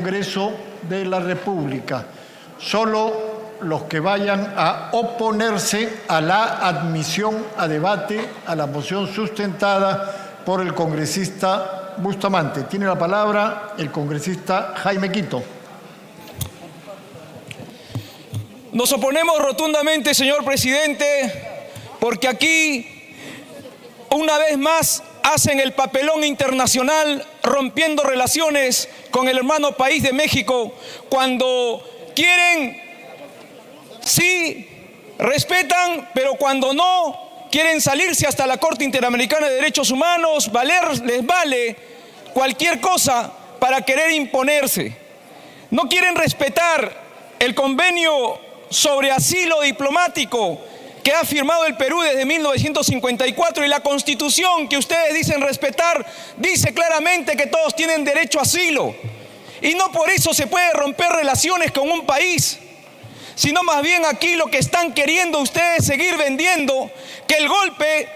Congreso de la República. Solo los que vayan a oponerse a la admisión a debate a la moción sustentada por el congresista Bustamante. Tiene la palabra el congresista Jaime Quito. Nos oponemos rotundamente, señor presidente, porque aquí, una vez más, hacen el papelón internacional rompiendo relaciones con el hermano país de México cuando quieren, sí, respetan, pero cuando no, quieren salirse hasta la Corte Interamericana de Derechos Humanos, les vale cualquier cosa para querer imponerse. No quieren respetar el convenio sobre asilo diplomático que ha firmado el Perú desde 1954 y la Constitución que ustedes dicen respetar dice claramente que todos tienen derecho a asilo. Y no por eso se puede romper relaciones con un país, sino más bien aquí lo que están queriendo ustedes seguir vendiendo, que el golpe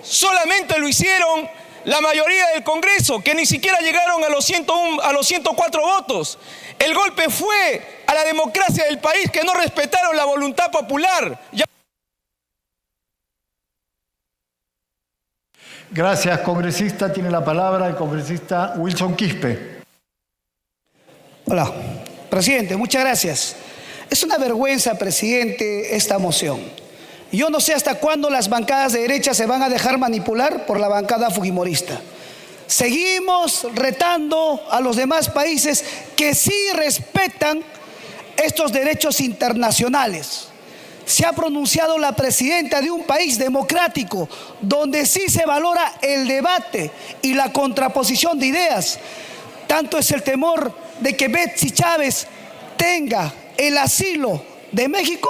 solamente lo hicieron la mayoría del Congreso, que ni siquiera llegaron a los 104 votos. El golpe fue a la democracia del país, que no respetaron la voluntad popular. Gracias, congresista. Tiene la palabra el congresista Wilson Quispe. Hola, presidente, muchas gracias. Es una vergüenza, presidente, esta moción. Yo no sé hasta cuándo las bancadas de derecha se van a dejar manipular por la bancada fujimorista. Seguimos retando a los demás países que sí respetan estos derechos internacionales. Se ha pronunciado la presidenta de un país democrático donde sí se valora el debate y la contraposición de ideas. Tanto es el temor de que Betsy Chávez tenga el asilo de México.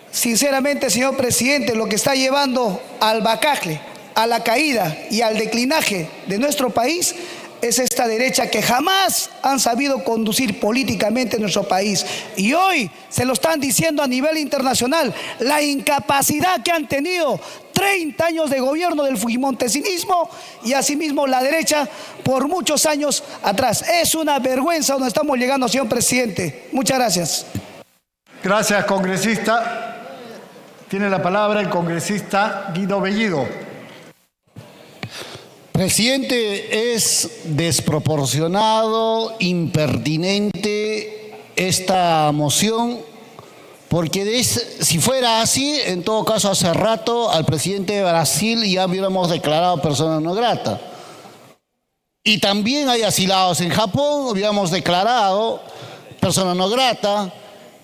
Sinceramente, señor presidente, lo que está llevando al bacacle, a la caída y al declinaje de nuestro país es esta derecha que jamás han sabido conducir políticamente nuestro país. Y hoy se lo están diciendo a nivel internacional, la incapacidad que han tenido 30 años de gobierno del fujimontesinismo y asimismo la derecha por muchos años atrás. Es una vergüenza donde estamos llegando, señor presidente. Muchas gracias. Gracias, congresista. Tiene la palabra el congresista Guido Bellido. Presidente, es desproporcionado, impertinente esta moción, porque si fuera así, en todo caso hace rato al presidente de Brasil ya hubiéramos declarado persona no grata. Y también hay asilados en Japón, hubiéramos declarado persona no grata,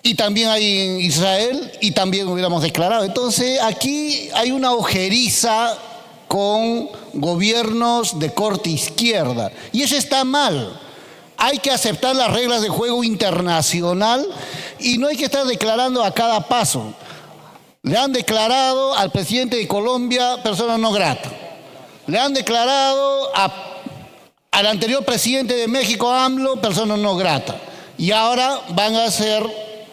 y también hay en Israel, y también hubiéramos declarado. Entonces aquí hay una ojeriza con gobiernos de corte izquierda. Y eso está mal. Hay que aceptar las reglas de juego internacional y no hay que estar declarando a cada paso. Le han declarado al presidente de Colombia persona no grata. Le han declarado al anterior presidente de México, AMLO, persona no grata. Y ahora van a hacer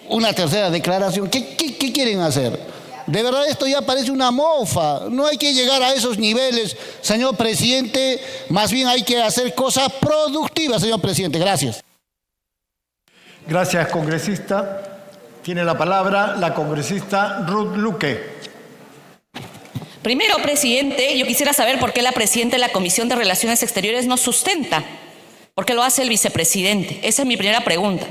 una tercera declaración. ¿Qué quieren hacer? De verdad esto ya parece una mofa. No hay que llegar a esos niveles, señor presidente. Más bien hay que hacer cosas productivas, señor presidente. Gracias. Gracias, congresista. Tiene la palabra la congresista Ruth Luque. Primero, presidente, yo quisiera saber por qué la presidenta de la Comisión de Relaciones Exteriores no sustenta. ¿Por qué lo hace el vicepresidente? Esa es mi primera pregunta.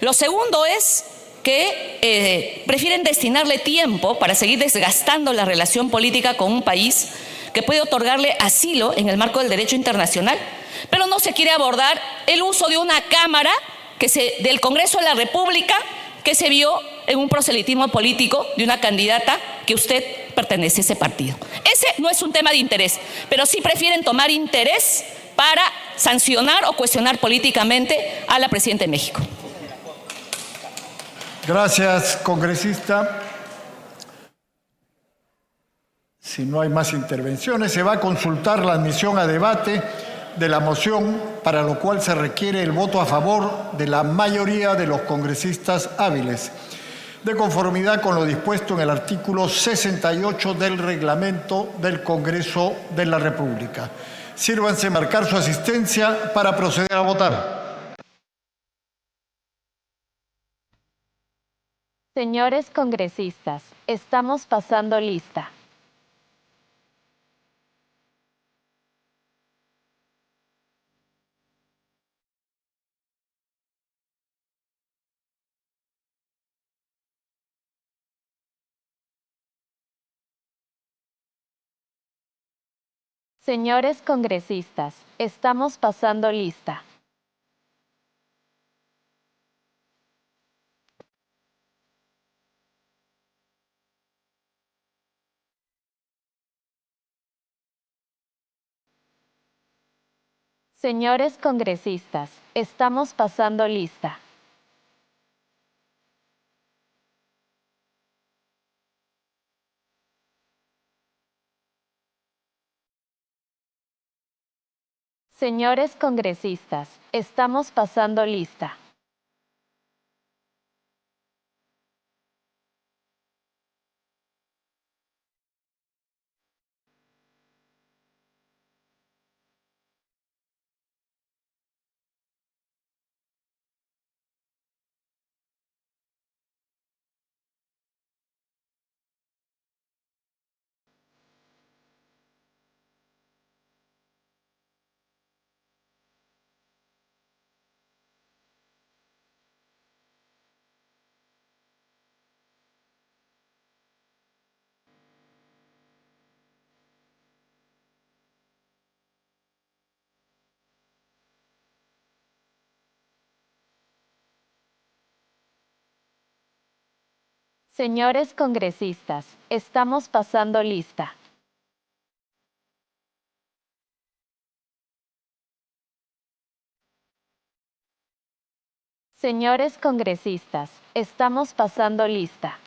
Lo segundo es que prefieren destinarle tiempo para seguir desgastando la relación política con un país que puede otorgarle asilo en el marco del derecho internacional, pero no se quiere abordar el uso de una Cámara del Congreso de la República que se vio en un proselitismo político de una candidata que usted pertenece a ese partido. Ese no es un tema de interés, pero sí prefieren tomar interés para sancionar o cuestionar políticamente a la presidenta de México. Gracias, congresista. Si no hay más intervenciones, se va a consultar la admisión a debate de la moción, para lo cual se requiere el voto a favor de la mayoría de los congresistas hábiles, de conformidad con lo dispuesto en el artículo 68 del reglamento del Congreso de la República. Sírvanse marcar su asistencia para proceder a votar. Señores congresistas, estamos pasando lista. Señores congresistas, estamos pasando lista. Señores congresistas, estamos pasando lista. Señores congresistas, estamos pasando lista. Señores congresistas, estamos pasando lista. Señores congresistas, estamos pasando lista.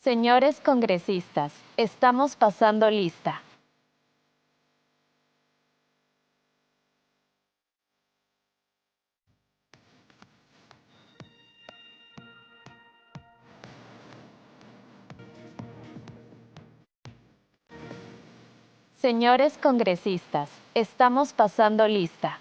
Señores congresistas, estamos pasando lista. Señores congresistas, estamos pasando lista.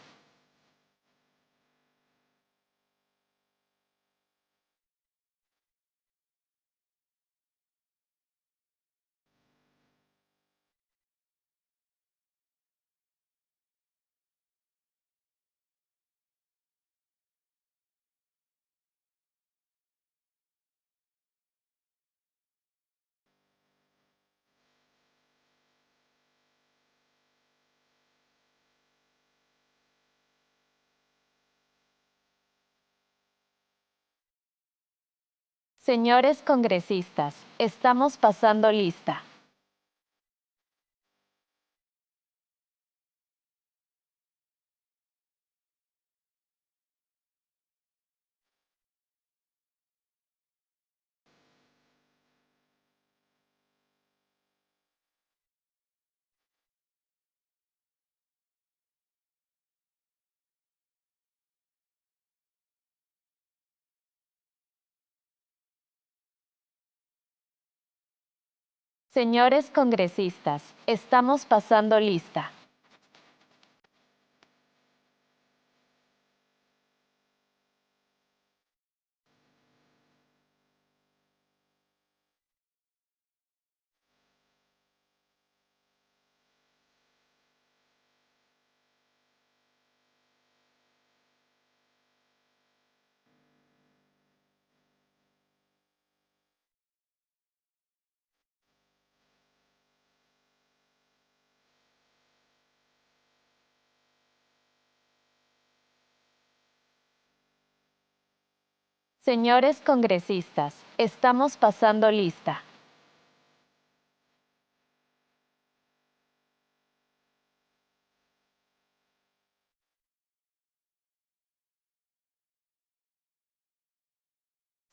Señores congresistas, estamos pasando lista. Señores congresistas, estamos pasando lista. Señores congresistas, estamos pasando lista.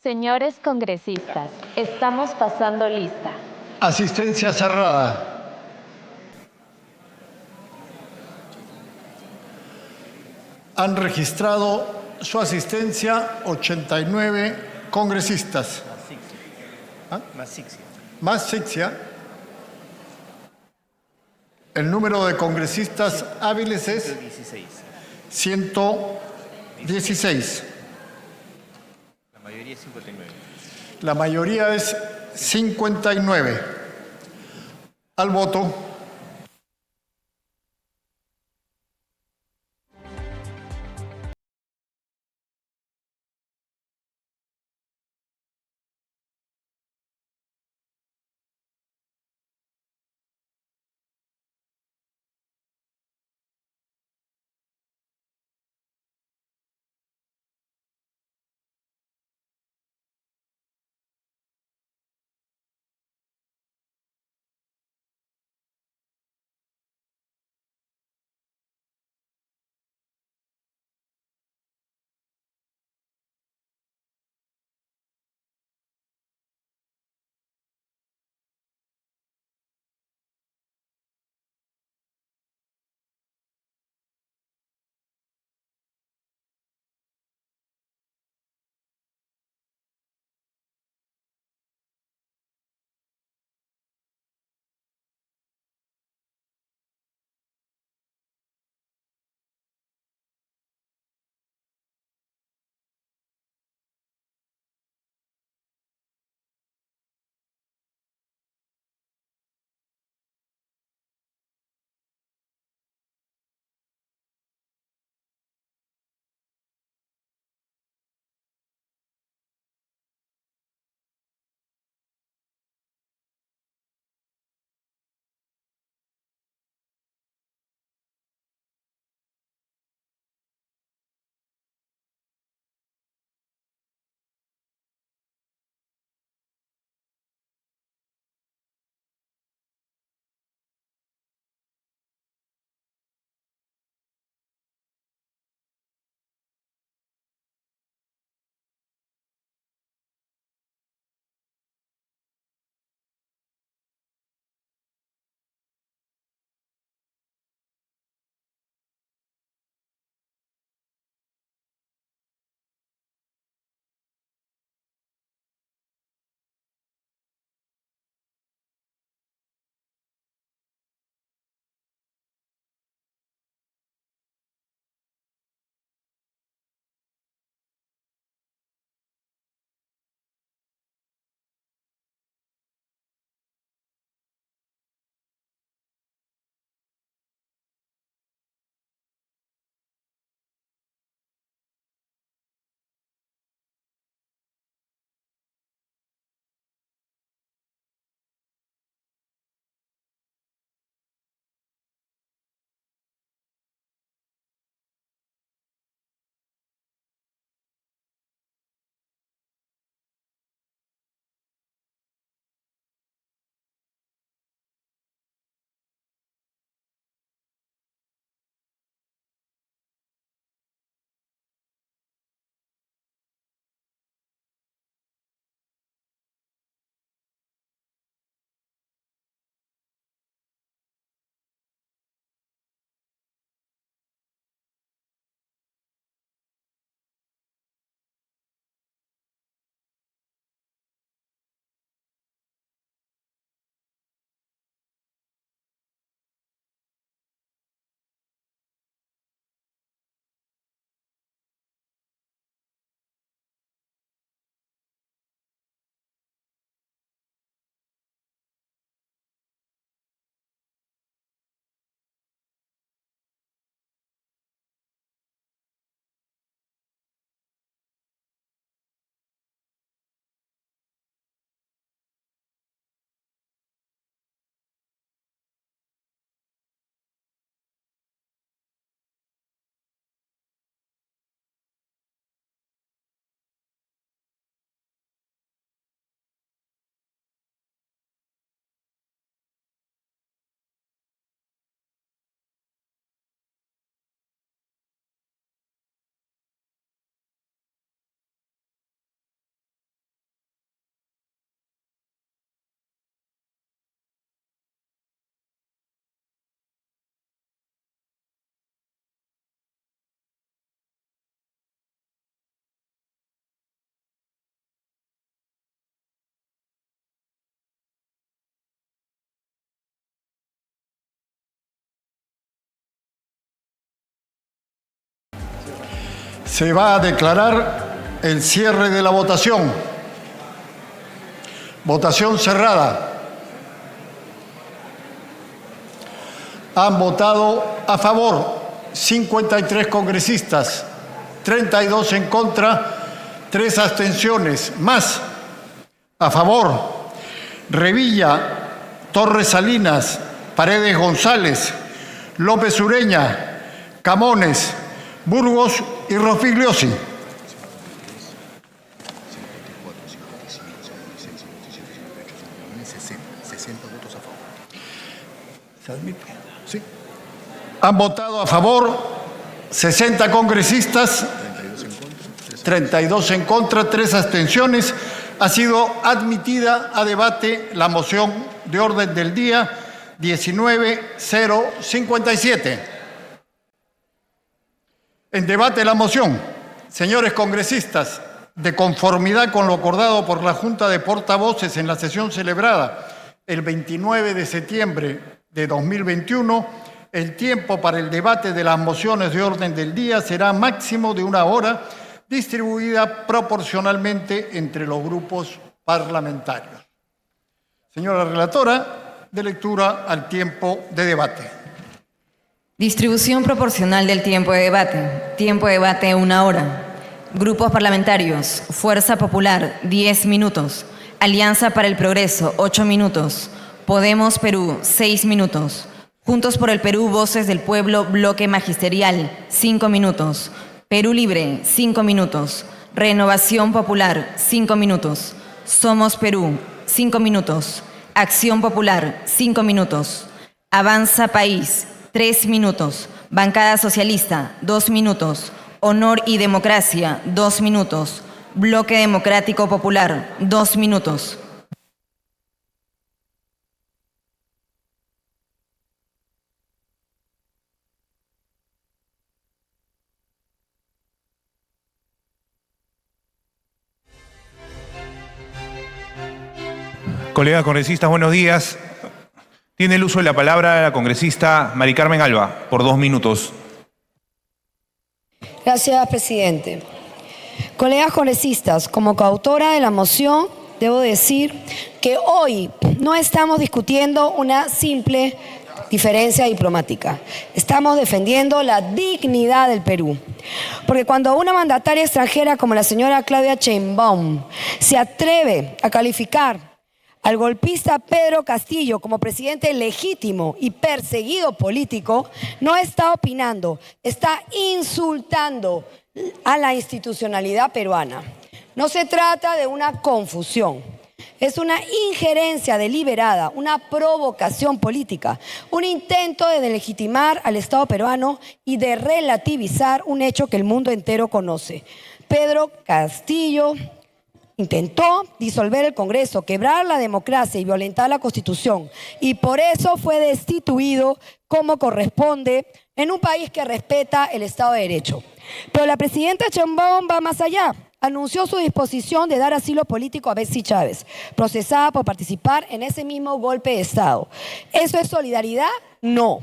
Señores congresistas, estamos pasando lista. Asistencia cerrada. Han registrado su asistencia 89 congresistas. Más Sixia. El número de congresistas hábiles es 116. La mayoría es 59. La mayoría es 59. Al voto. Se va a declarar el cierre de la votación. Votación cerrada. Han votado a favor 53 congresistas, 32 en contra, 3 abstenciones. Más a favor: Revilla, Torres Salinas, Paredes González, López Ureña, Camones, Burgos y Rospigliosi. ¿Se admite? Sí. Han votado a favor 60 congresistas, 32 en contra, 3 abstenciones. Ha sido admitida a debate la moción de orden del día 19.057. En debate la moción. Señores congresistas, de conformidad con lo acordado por la Junta de Portavoces en la sesión celebrada el 29 de septiembre de 2021, el tiempo para el debate de las mociones de orden del día será máximo de 1 hora, distribuida proporcionalmente entre los grupos parlamentarios. Señora relatora, de lectura al tiempo de debate. Distribución proporcional del tiempo de debate. Tiempo de debate 1 hora. Grupos parlamentarios. Fuerza Popular, 10 minutos. Alianza para el Progreso, 8 minutos. Podemos Perú, 6 minutos. Juntos por el Perú, Voces del Pueblo, Bloque Magisterial, 5 minutos. Perú Libre, 5 minutos. Renovación Popular, 5 minutos. Somos Perú, 5 minutos. Acción Popular, 5 minutos. Avanza País, 3 minutos. Bancada Socialista, 2 minutos. Honor y Democracia, 2 minutos. Bloque Democrático Popular, 2 minutos. Colegas congresistas, buenos días. Tiene el uso de la palabra la congresista Mari Carmen Alba, por 2 minutos. Gracias, presidente. Colegas congresistas, como coautora de la moción, debo decir que hoy no estamos discutiendo una simple diferencia diplomática. Estamos defendiendo la dignidad del Perú. Porque cuando una mandataria extranjera como la señora Claudia Sheinbaum se atreve a calificar al golpista Pedro Castillo como presidente legítimo y perseguido político, no está opinando, está insultando a la institucionalidad peruana. No se trata de una confusión, es una injerencia deliberada, una provocación política, un intento de delegitimar al Estado peruano y de relativizar un hecho que el mundo entero conoce. Pedro Castillo intentó disolver el Congreso, quebrar la democracia y violentar la Constitución, y por eso fue destituido como corresponde en un país que respeta el Estado de Derecho. Pero la presidenta Sheinbaum va más allá. Anunció su disposición de dar asilo político a Betsy Chávez, procesada por participar en ese mismo golpe de Estado. ¿Eso es solidaridad? No.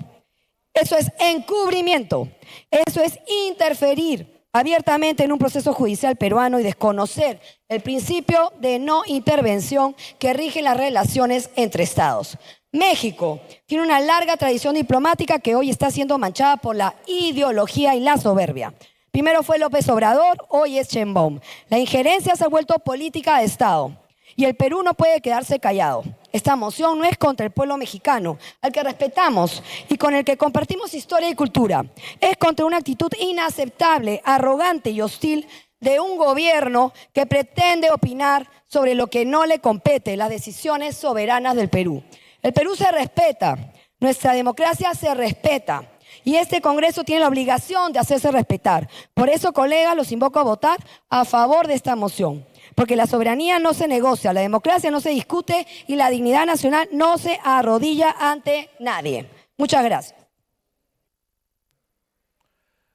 Eso es encubrimiento. Eso es interferir abiertamente en un proceso judicial peruano y desconocer el principio de no intervención que rige las relaciones entre estados. México tiene una larga tradición diplomática que hoy está siendo manchada por la ideología y la soberbia. Primero fue López Obrador, hoy es Sheinbaum. La injerencia se ha vuelto política de Estado y el Perú no puede quedarse callado. Esta moción no es contra el pueblo mexicano, al que respetamos y con el que compartimos historia y cultura. Es contra una actitud inaceptable, arrogante y hostil de un gobierno que pretende opinar sobre lo que no le compete, las decisiones soberanas del Perú. El Perú se respeta, nuestra democracia se respeta y este Congreso tiene la obligación de hacerse respetar. Por eso, colegas, los invoco a votar a favor de esta moción. Porque la soberanía no se negocia, la democracia no se discute y la dignidad nacional no se arrodilla ante nadie. Muchas gracias.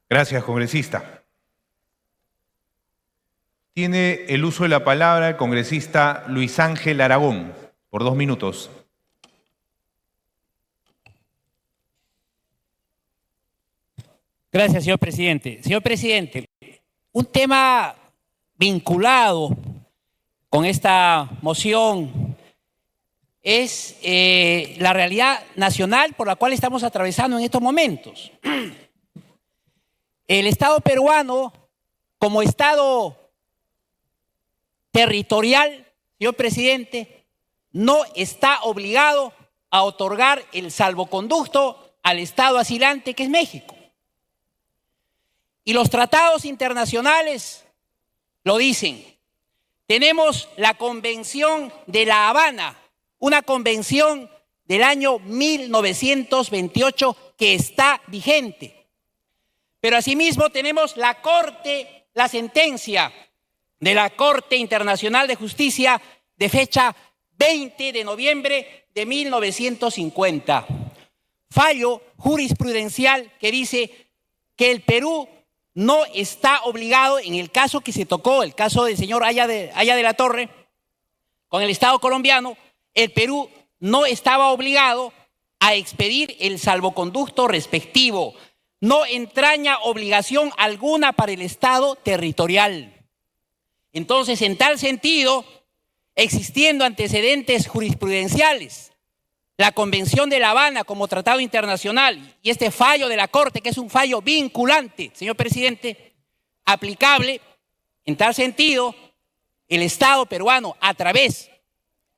Gracias, congresista. Tiene el uso de la palabra el congresista Luis Ángel Aragón, por 2 minutos. Gracias, señor presidente. Señor presidente, Un tema vinculado con esta moción es la realidad nacional por la cual estamos atravesando en estos momentos. El Estado peruano, como Estado territorial, señor presidente, no está obligado a otorgar el salvoconducto al Estado asilante que es México. Y los tratados internacionales lo dicen. Tenemos la Convención de La Habana, una convención del año 1928 que está vigente. Pero asimismo tenemos la sentencia de la Corte Internacional de Justicia de fecha 20 de noviembre de 1950. Fallo jurisprudencial que dice que el Perú no está obligado, en el caso que se tocó, el caso del señor Haya de la Torre, con el Estado colombiano, el Perú no estaba obligado a expedir el salvoconducto respectivo. No entraña obligación alguna para el Estado territorial. Entonces, en tal sentido, existiendo antecedentes jurisprudenciales, la Convención de La Habana como tratado internacional y este fallo de la Corte, que es un fallo vinculante, señor presidente, aplicable, en tal sentido, el Estado peruano, a través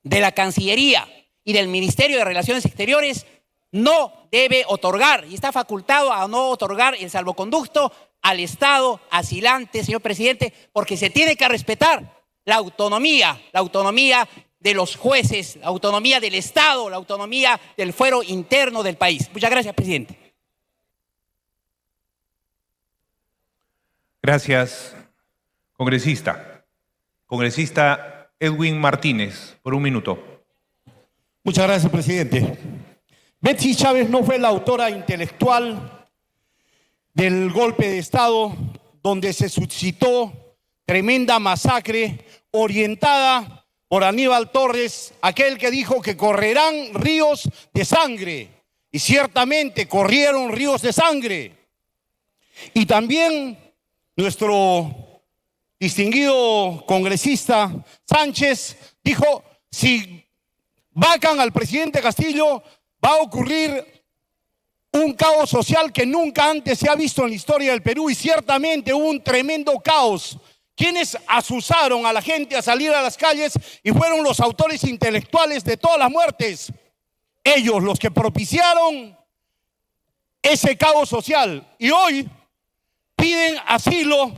de la Cancillería y del Ministerio de Relaciones Exteriores, no debe otorgar y está facultado a no otorgar el salvoconducto al Estado asilante, señor presidente, porque se tiene que respetar la autonomía de los jueces, la autonomía del Estado, la autonomía del fuero interno del país. Muchas gracias, presidente. Gracias, congresista. Congresista Edwin Martínez, por un minuto. Muchas gracias, presidente. Betsy Chávez no fue la autora intelectual del golpe de Estado donde se suscitó tremenda masacre orientada por Aníbal Torres, aquel que dijo que correrán ríos de sangre. Y ciertamente corrieron ríos de sangre. Y también nuestro distinguido congresista Sánchez dijo, si vacan al presidente Castillo, va a ocurrir un caos social que nunca antes se ha visto en la historia del Perú, y ciertamente hubo un tremendo caos. Quienes asusaron a la gente a salir a las calles y fueron los autores intelectuales de todas las muertes. Ellos, los que propiciaron ese caos social, y hoy piden asilo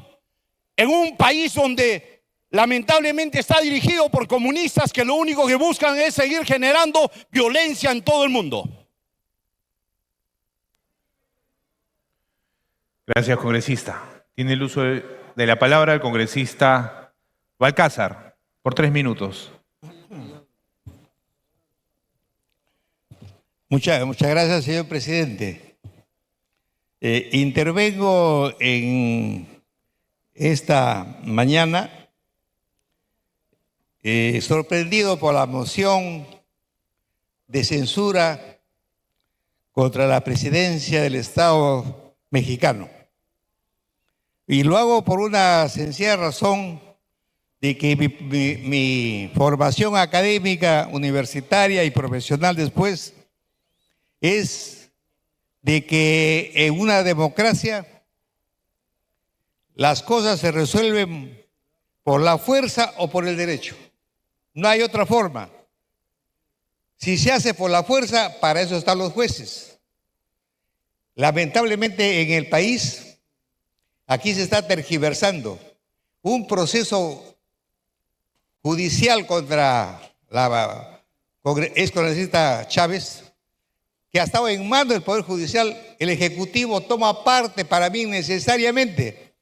en un país donde lamentablemente está dirigido por comunistas que lo único que buscan es seguir generando violencia en todo el mundo. Gracias, congresista. Tiene el uso de la palabra el congresista Balcázar, por 3 minutos. Muchas gracias, señor presidente. Intervengo en esta mañana sorprendido por la moción de censura contra la presidencia del Estado mexicano. Y lo hago por una sencilla razón de que mi formación académica, universitaria y profesional después es de que en una democracia las cosas se resuelven por la fuerza o por el derecho. No hay otra forma. Si se hace por la fuerza, para eso están los jueces. Lamentablemente en el país, aquí se está tergiversando un proceso judicial contra la excongresista Chávez, que ha estado en manos del Poder Judicial. El Ejecutivo toma parte, para mí, necesariamente.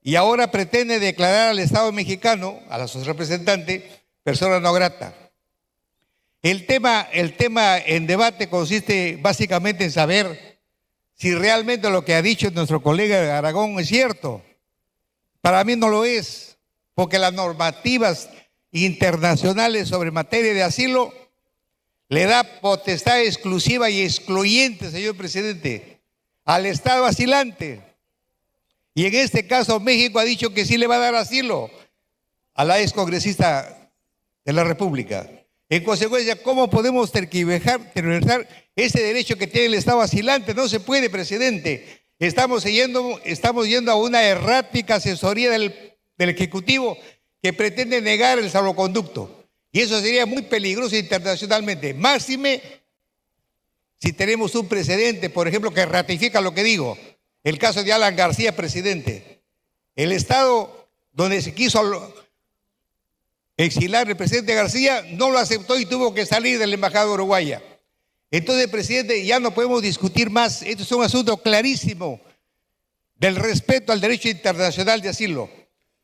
Y ahora pretende declarar al Estado mexicano, a su representante, persona no grata. El tema en debate consiste básicamente en saber si realmente lo que ha dicho nuestro colega Aragón es cierto. Para mí no lo es, porque las normativas internacionales sobre materia de asilo le da potestad exclusiva y excluyente, señor presidente, al Estado asilante. Y en este caso México ha dicho que sí le va a dar asilo a la excongresista de la República. En consecuencia, ¿cómo podemos tergiversar ese derecho que tiene el Estado asilante? No se puede, presidente. Estamos yendo a una errática asesoría del Ejecutivo que pretende negar el salvoconducto. Y eso sería muy peligroso internacionalmente. Máxime si tenemos un precedente, por ejemplo, que ratifica lo que digo. El caso de Alan García, presidente. El Estado donde se quiso exilar el presidente García no lo aceptó y tuvo que salir de la embajada uruguaya. Entonces, presidente, ya no podemos discutir más. Esto es un asunto clarísimo del respeto al derecho internacional de asilo.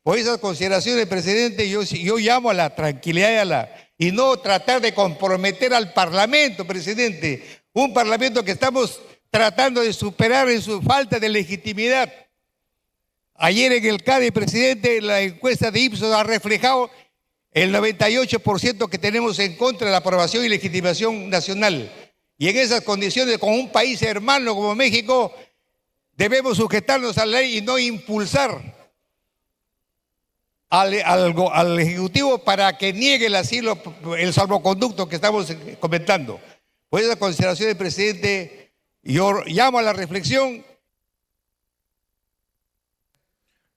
Por esas consideraciones, presidente, yo llamo a la tranquilidad y no tratar de comprometer al Parlamento, presidente. Un Parlamento que estamos tratando de superar en su falta de legitimidad. Ayer en el CADE, presidente, la encuesta de Ipsos ha reflejado el 98% que tenemos en contra de la aprobación y legitimación nacional. Y en esas condiciones, con un país hermano como México, debemos sujetarnos a la ley y no impulsar al Ejecutivo para que niegue el asilo, el salvoconducto que estamos comentando. Por esa consideración, presidente, yo llamo a la reflexión.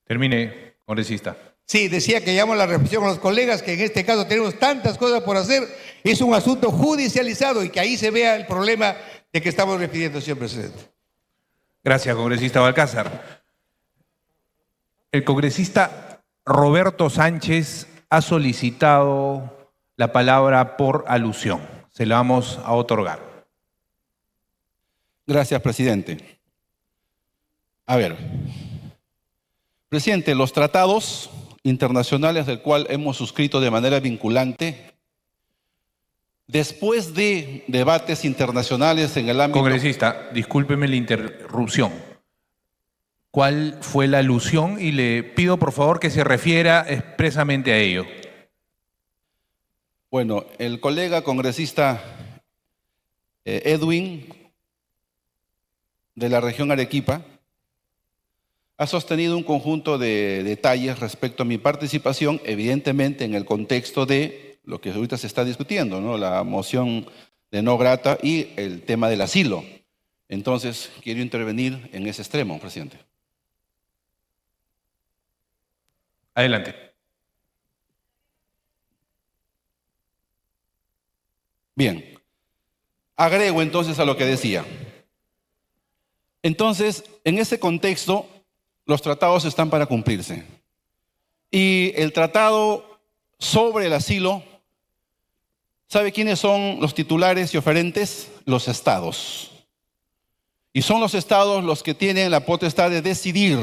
Termine, congresista. Sí, decía que llamo a la reflexión a los colegas que en este caso tenemos tantas cosas por hacer. Es un asunto judicializado y que ahí se vea el problema de que estamos refiriendo, señor presidente. Gracias, congresista Balcázar. El congresista Roberto Sánchez ha solicitado la palabra por alusión. Se la vamos a otorgar. Gracias, presidente. A ver, presidente, los tratados internacionales del cual hemos suscrito de manera vinculante, después de debates internacionales en el ámbito... Congresista, discúlpeme la interrupción. ¿Cuál fue la alusión? Y le pido por favor que se refiera expresamente a ello. Bueno, el colega congresista Edwin de la región Arequipa ha sostenido un conjunto de detalles respecto a mi participación, evidentemente en el contexto de lo que ahorita se está discutiendo, ¿no? La moción de no grata y el tema del asilo. Entonces, quiero intervenir en ese extremo, presidente. Adelante. Bien. Agrego entonces a lo que decía. Entonces, en ese contexto, los tratados están para cumplirse. Y el tratado sobre el asilo, ¿sabe quiénes son los titulares y oferentes? Los estados. Y son los estados los que tienen la potestad de decidir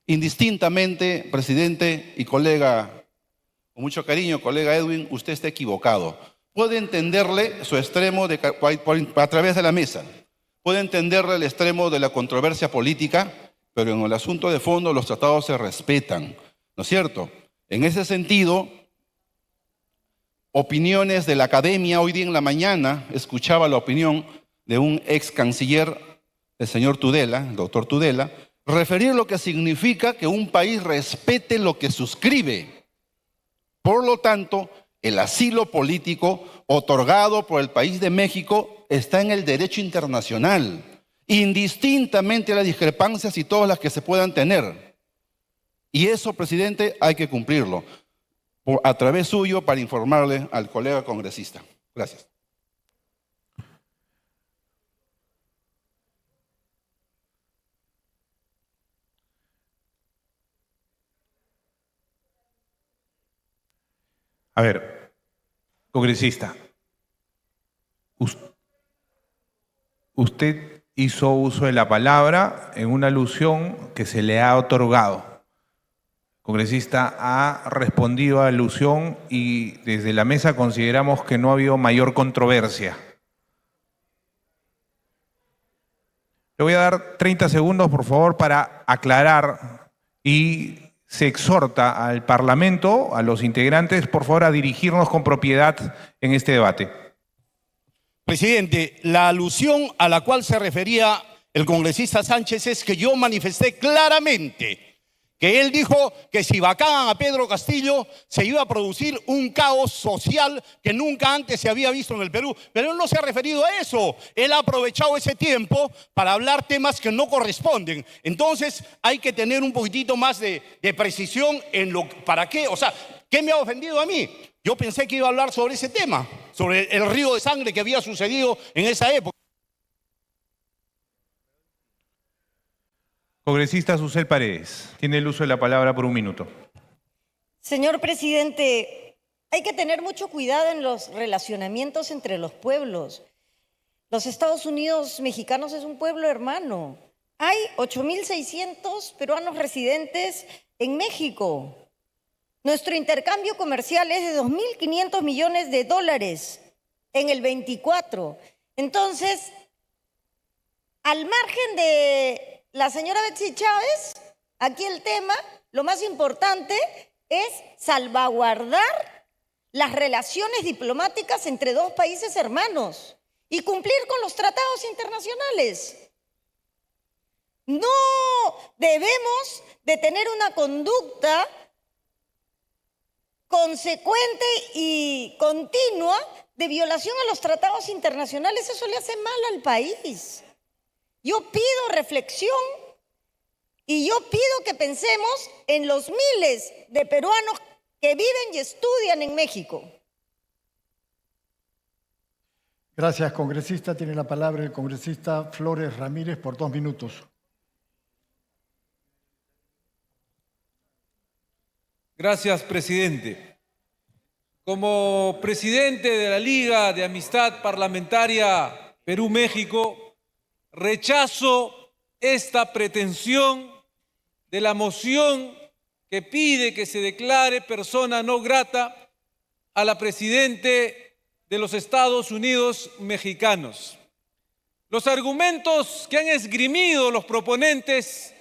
indistintamente, presidente y colega, con mucho cariño, colega Edwin, usted está equivocado. Puede entenderle su extremo a través de la mesa. Puede entenderle el extremo de la controversia política, pero en el asunto de fondo los tratados se respetan, ¿no es cierto? En ese sentido, opiniones de la academia, hoy día en la mañana escuchaba la opinión de un ex canciller, el señor Tudela, el doctor Tudela, referir lo que significa que un país respete lo que suscribe. Por lo tanto, el asilo político otorgado por el país de México está en el derecho internacional, indistintamente a las discrepancias y todas las que se puedan tener. Y eso, presidente, hay que cumplirlo a través suyo para informarle al colega congresista. Gracias. A ver, congresista, usted hizo uso de la palabra en una alusión que se le ha otorgado. El congresista ha respondido a la alusión y desde la mesa consideramos que no ha habido mayor controversia. Le voy a dar 30 segundos, por favor, para aclarar y se exhorta al Parlamento, a los integrantes, por favor, a dirigirnos con propiedad en este debate. Presidente, la alusión a la cual se refería el congresista Sánchez es que yo manifesté claramente que él dijo que si vacaban a Pedro Castillo se iba a producir un caos social que nunca antes se había visto en el Perú. Pero él no se ha referido a eso. Él ha aprovechado ese tiempo para hablar temas que no corresponden. Entonces hay que tener un poquitito más de precisión en lo para qué. O sea, ¿qué me ha ofendido a mí? Yo pensé que iba a hablar sobre ese tema, sobre el río de sangre que había sucedido en esa época. Congresista Susel Paredes, tiene el uso de la palabra por 1 minuto. Señor presidente, hay que tener mucho cuidado en los relacionamientos entre los pueblos. Los Estados Unidos mexicanos es un pueblo hermano. Hay 8.600 peruanos residentes en México. Nuestro intercambio comercial es de 2.500 millones de dólares en el 24. Entonces, al margen de la señora Betsy Chávez, aquí el tema, lo más importante es salvaguardar las relaciones diplomáticas entre dos países hermanos y cumplir con los tratados internacionales. No debemos de tener una conducta consecuente y continua de violación a los tratados internacionales. Eso le hace mal al país. Yo pido reflexión y yo pido que pensemos en los miles de peruanos que viven y estudian en México. Gracias, congresista. Tiene la palabra el congresista Flores Ramírez por 2 minutos. Gracias, presidente. Como presidente de la Liga de Amistad Parlamentaria Perú-México, rechazo esta pretensión de la moción que pide que se declare persona no grata a la presidente de los Estados Unidos mexicanos. Los argumentos que han esgrimido los proponentes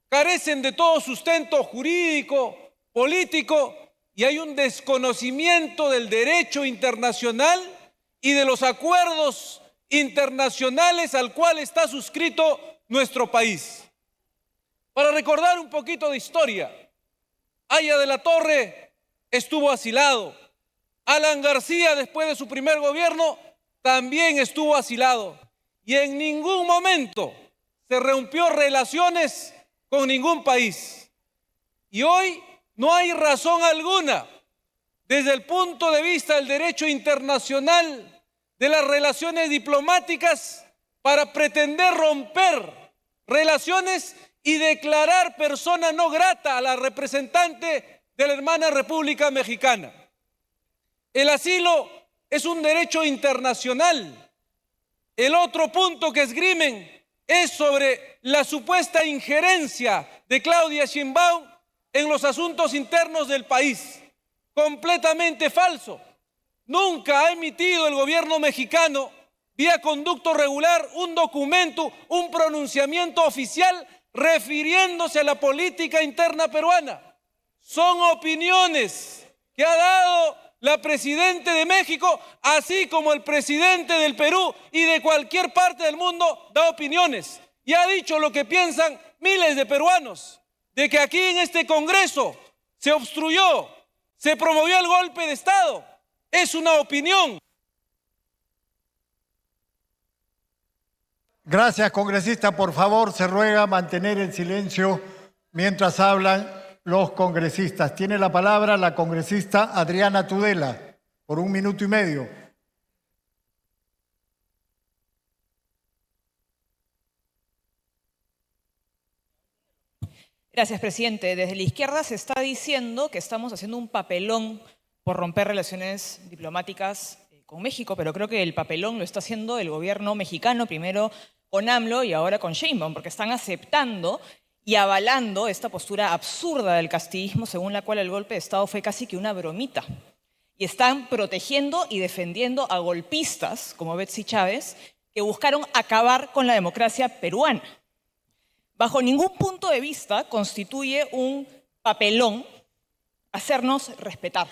carecen de todo sustento jurídico, político, y hay un desconocimiento del derecho internacional y de los acuerdos internacionales al cual está suscrito nuestro país. Para recordar un poquito de historia, Haya de la Torre estuvo asilado. Alan García, después de su primer gobierno, también estuvo asilado. Y en ningún momento se rompió relaciones con ningún país. Y hoy no hay razón alguna, desde el punto de vista del derecho internacional, de las relaciones diplomáticas, para pretender romper relaciones y declarar persona no grata a la representante de la hermana República Mexicana. El asilo es un derecho internacional. El otro punto que esgrimen es sobre la supuesta injerencia de Claudia Sheinbaum en los asuntos internos del país. Completamente falso. Nunca ha emitido el gobierno mexicano, vía conducto regular, un documento, un pronunciamiento oficial refiriéndose a la política interna peruana. Son opiniones que ha dado la presidenta de México, así como el presidente del Perú y de cualquier parte del mundo da opiniones. Y ha dicho lo que piensan miles de peruanos, de que aquí en este Congreso se obstruyó, se promovió el golpe de Estado. Es una opinión. Gracias, congresista. Por favor, se ruega mantener el silencio mientras hablan los congresistas. Tiene la palabra la congresista Adriana Tudela, por 1 minuto y medio. Gracias, presidente. Desde la izquierda se está diciendo que estamos haciendo un papelón por romper relaciones diplomáticas con México, pero creo que el papelón lo está haciendo el gobierno mexicano, primero con AMLO y ahora con Sheinbaum, porque están aceptando y avalando esta postura absurda del castillismo, según la cual el golpe de Estado fue casi que una bromita. Y están protegiendo y defendiendo a golpistas, como Betsy Chávez, que buscaron acabar con la democracia peruana. Bajo ningún punto de vista constituye un papelón hacernos respetar,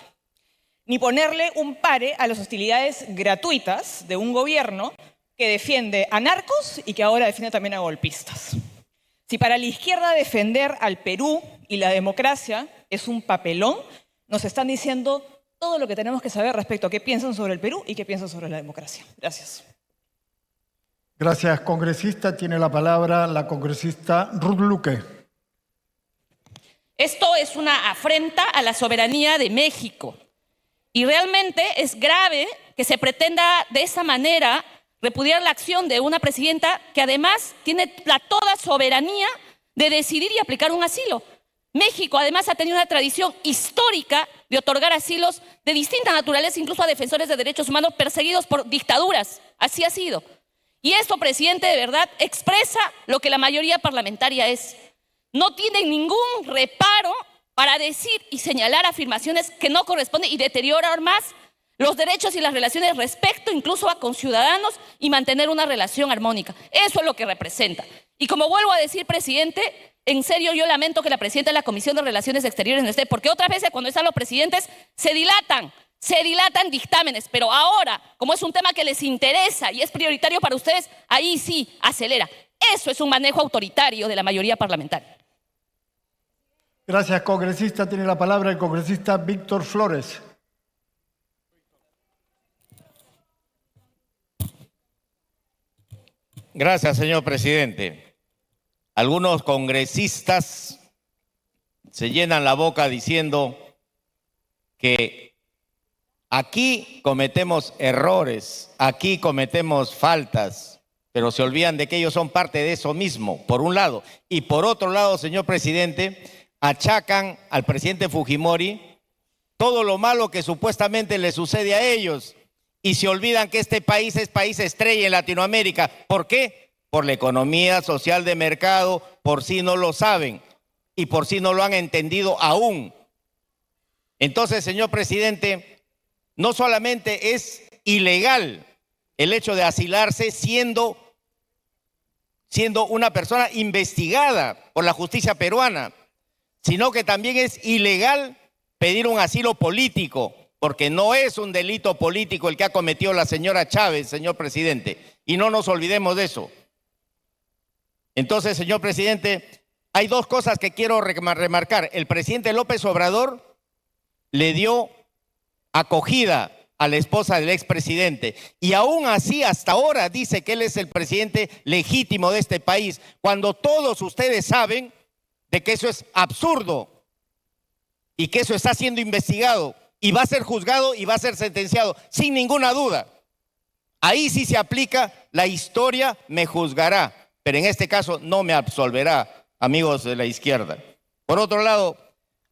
ni ponerle un pare a las hostilidades gratuitas de un gobierno que defiende a narcos y que ahora defiende también a golpistas. Si para la izquierda defender al Perú y la democracia es un papelón, nos están diciendo todo lo que tenemos que saber respecto a qué piensan sobre el Perú y qué piensan sobre la democracia. Gracias. Gracias, congresista. Tiene la palabra la congresista Ruth Luque. Esto es una afrenta a la soberanía de México. Y realmente es grave que se pretenda de esa manera repudiar la acción de una presidenta que además tiene la toda soberanía de decidir y aplicar un asilo. México además ha tenido una tradición histórica de otorgar asilos de distinta naturaleza, incluso a defensores de derechos humanos perseguidos por dictaduras. Así ha sido. Y esto, presidente, de verdad expresa lo que la mayoría parlamentaria es. No tienen ningún reparo para decir y señalar afirmaciones que no corresponden y deteriorar más los derechos y las relaciones respecto incluso a conciudadanos y mantener una relación armónica. Eso es lo que representa. Y como vuelvo a decir, presidente, en serio yo lamento que la presidenta de la Comisión de Relaciones Exteriores no esté, porque otras veces cuando están los presidentes se dilatan dictámenes, pero ahora, como es un tema que les interesa y es prioritario para ustedes, ahí sí acelera. Eso es un manejo autoritario de la mayoría parlamentaria. Gracias, congresista. Tiene la palabra el congresista Víctor Flores. Gracias, señor presidente. Algunos congresistas se llenan la boca diciendo que aquí cometemos errores, aquí cometemos faltas, pero se olvidan de que ellos son parte de eso mismo, por un lado. Y por otro lado, señor presidente, achacan al presidente Fujimori todo lo malo que supuestamente le sucede a ellos y se olvidan que este país es país estrella en Latinoamérica. ¿Por qué? Por la economía social de mercado, por si no lo saben y por si no lo han entendido aún. Entonces, señor presidente, no solamente es ilegal el hecho de asilarse siendo una persona investigada por la justicia peruana, sino que también es ilegal pedir un asilo político, porque no es un delito político el que ha cometido la señora Chávez, señor presidente, y no nos olvidemos de eso. Entonces, señor presidente, hay dos cosas que quiero remarcar. El presidente López Obrador le dio acogida a la esposa del expresidente y aún así hasta ahora dice que él es el presidente legítimo de este país, cuando todos ustedes saben de que eso es absurdo y que eso está siendo investigado y va a ser juzgado y va a ser sentenciado sin ninguna duda. Ahí sí se aplica la historia me juzgará, pero en este caso no me absolverá, amigos de la izquierda. Por otro lado,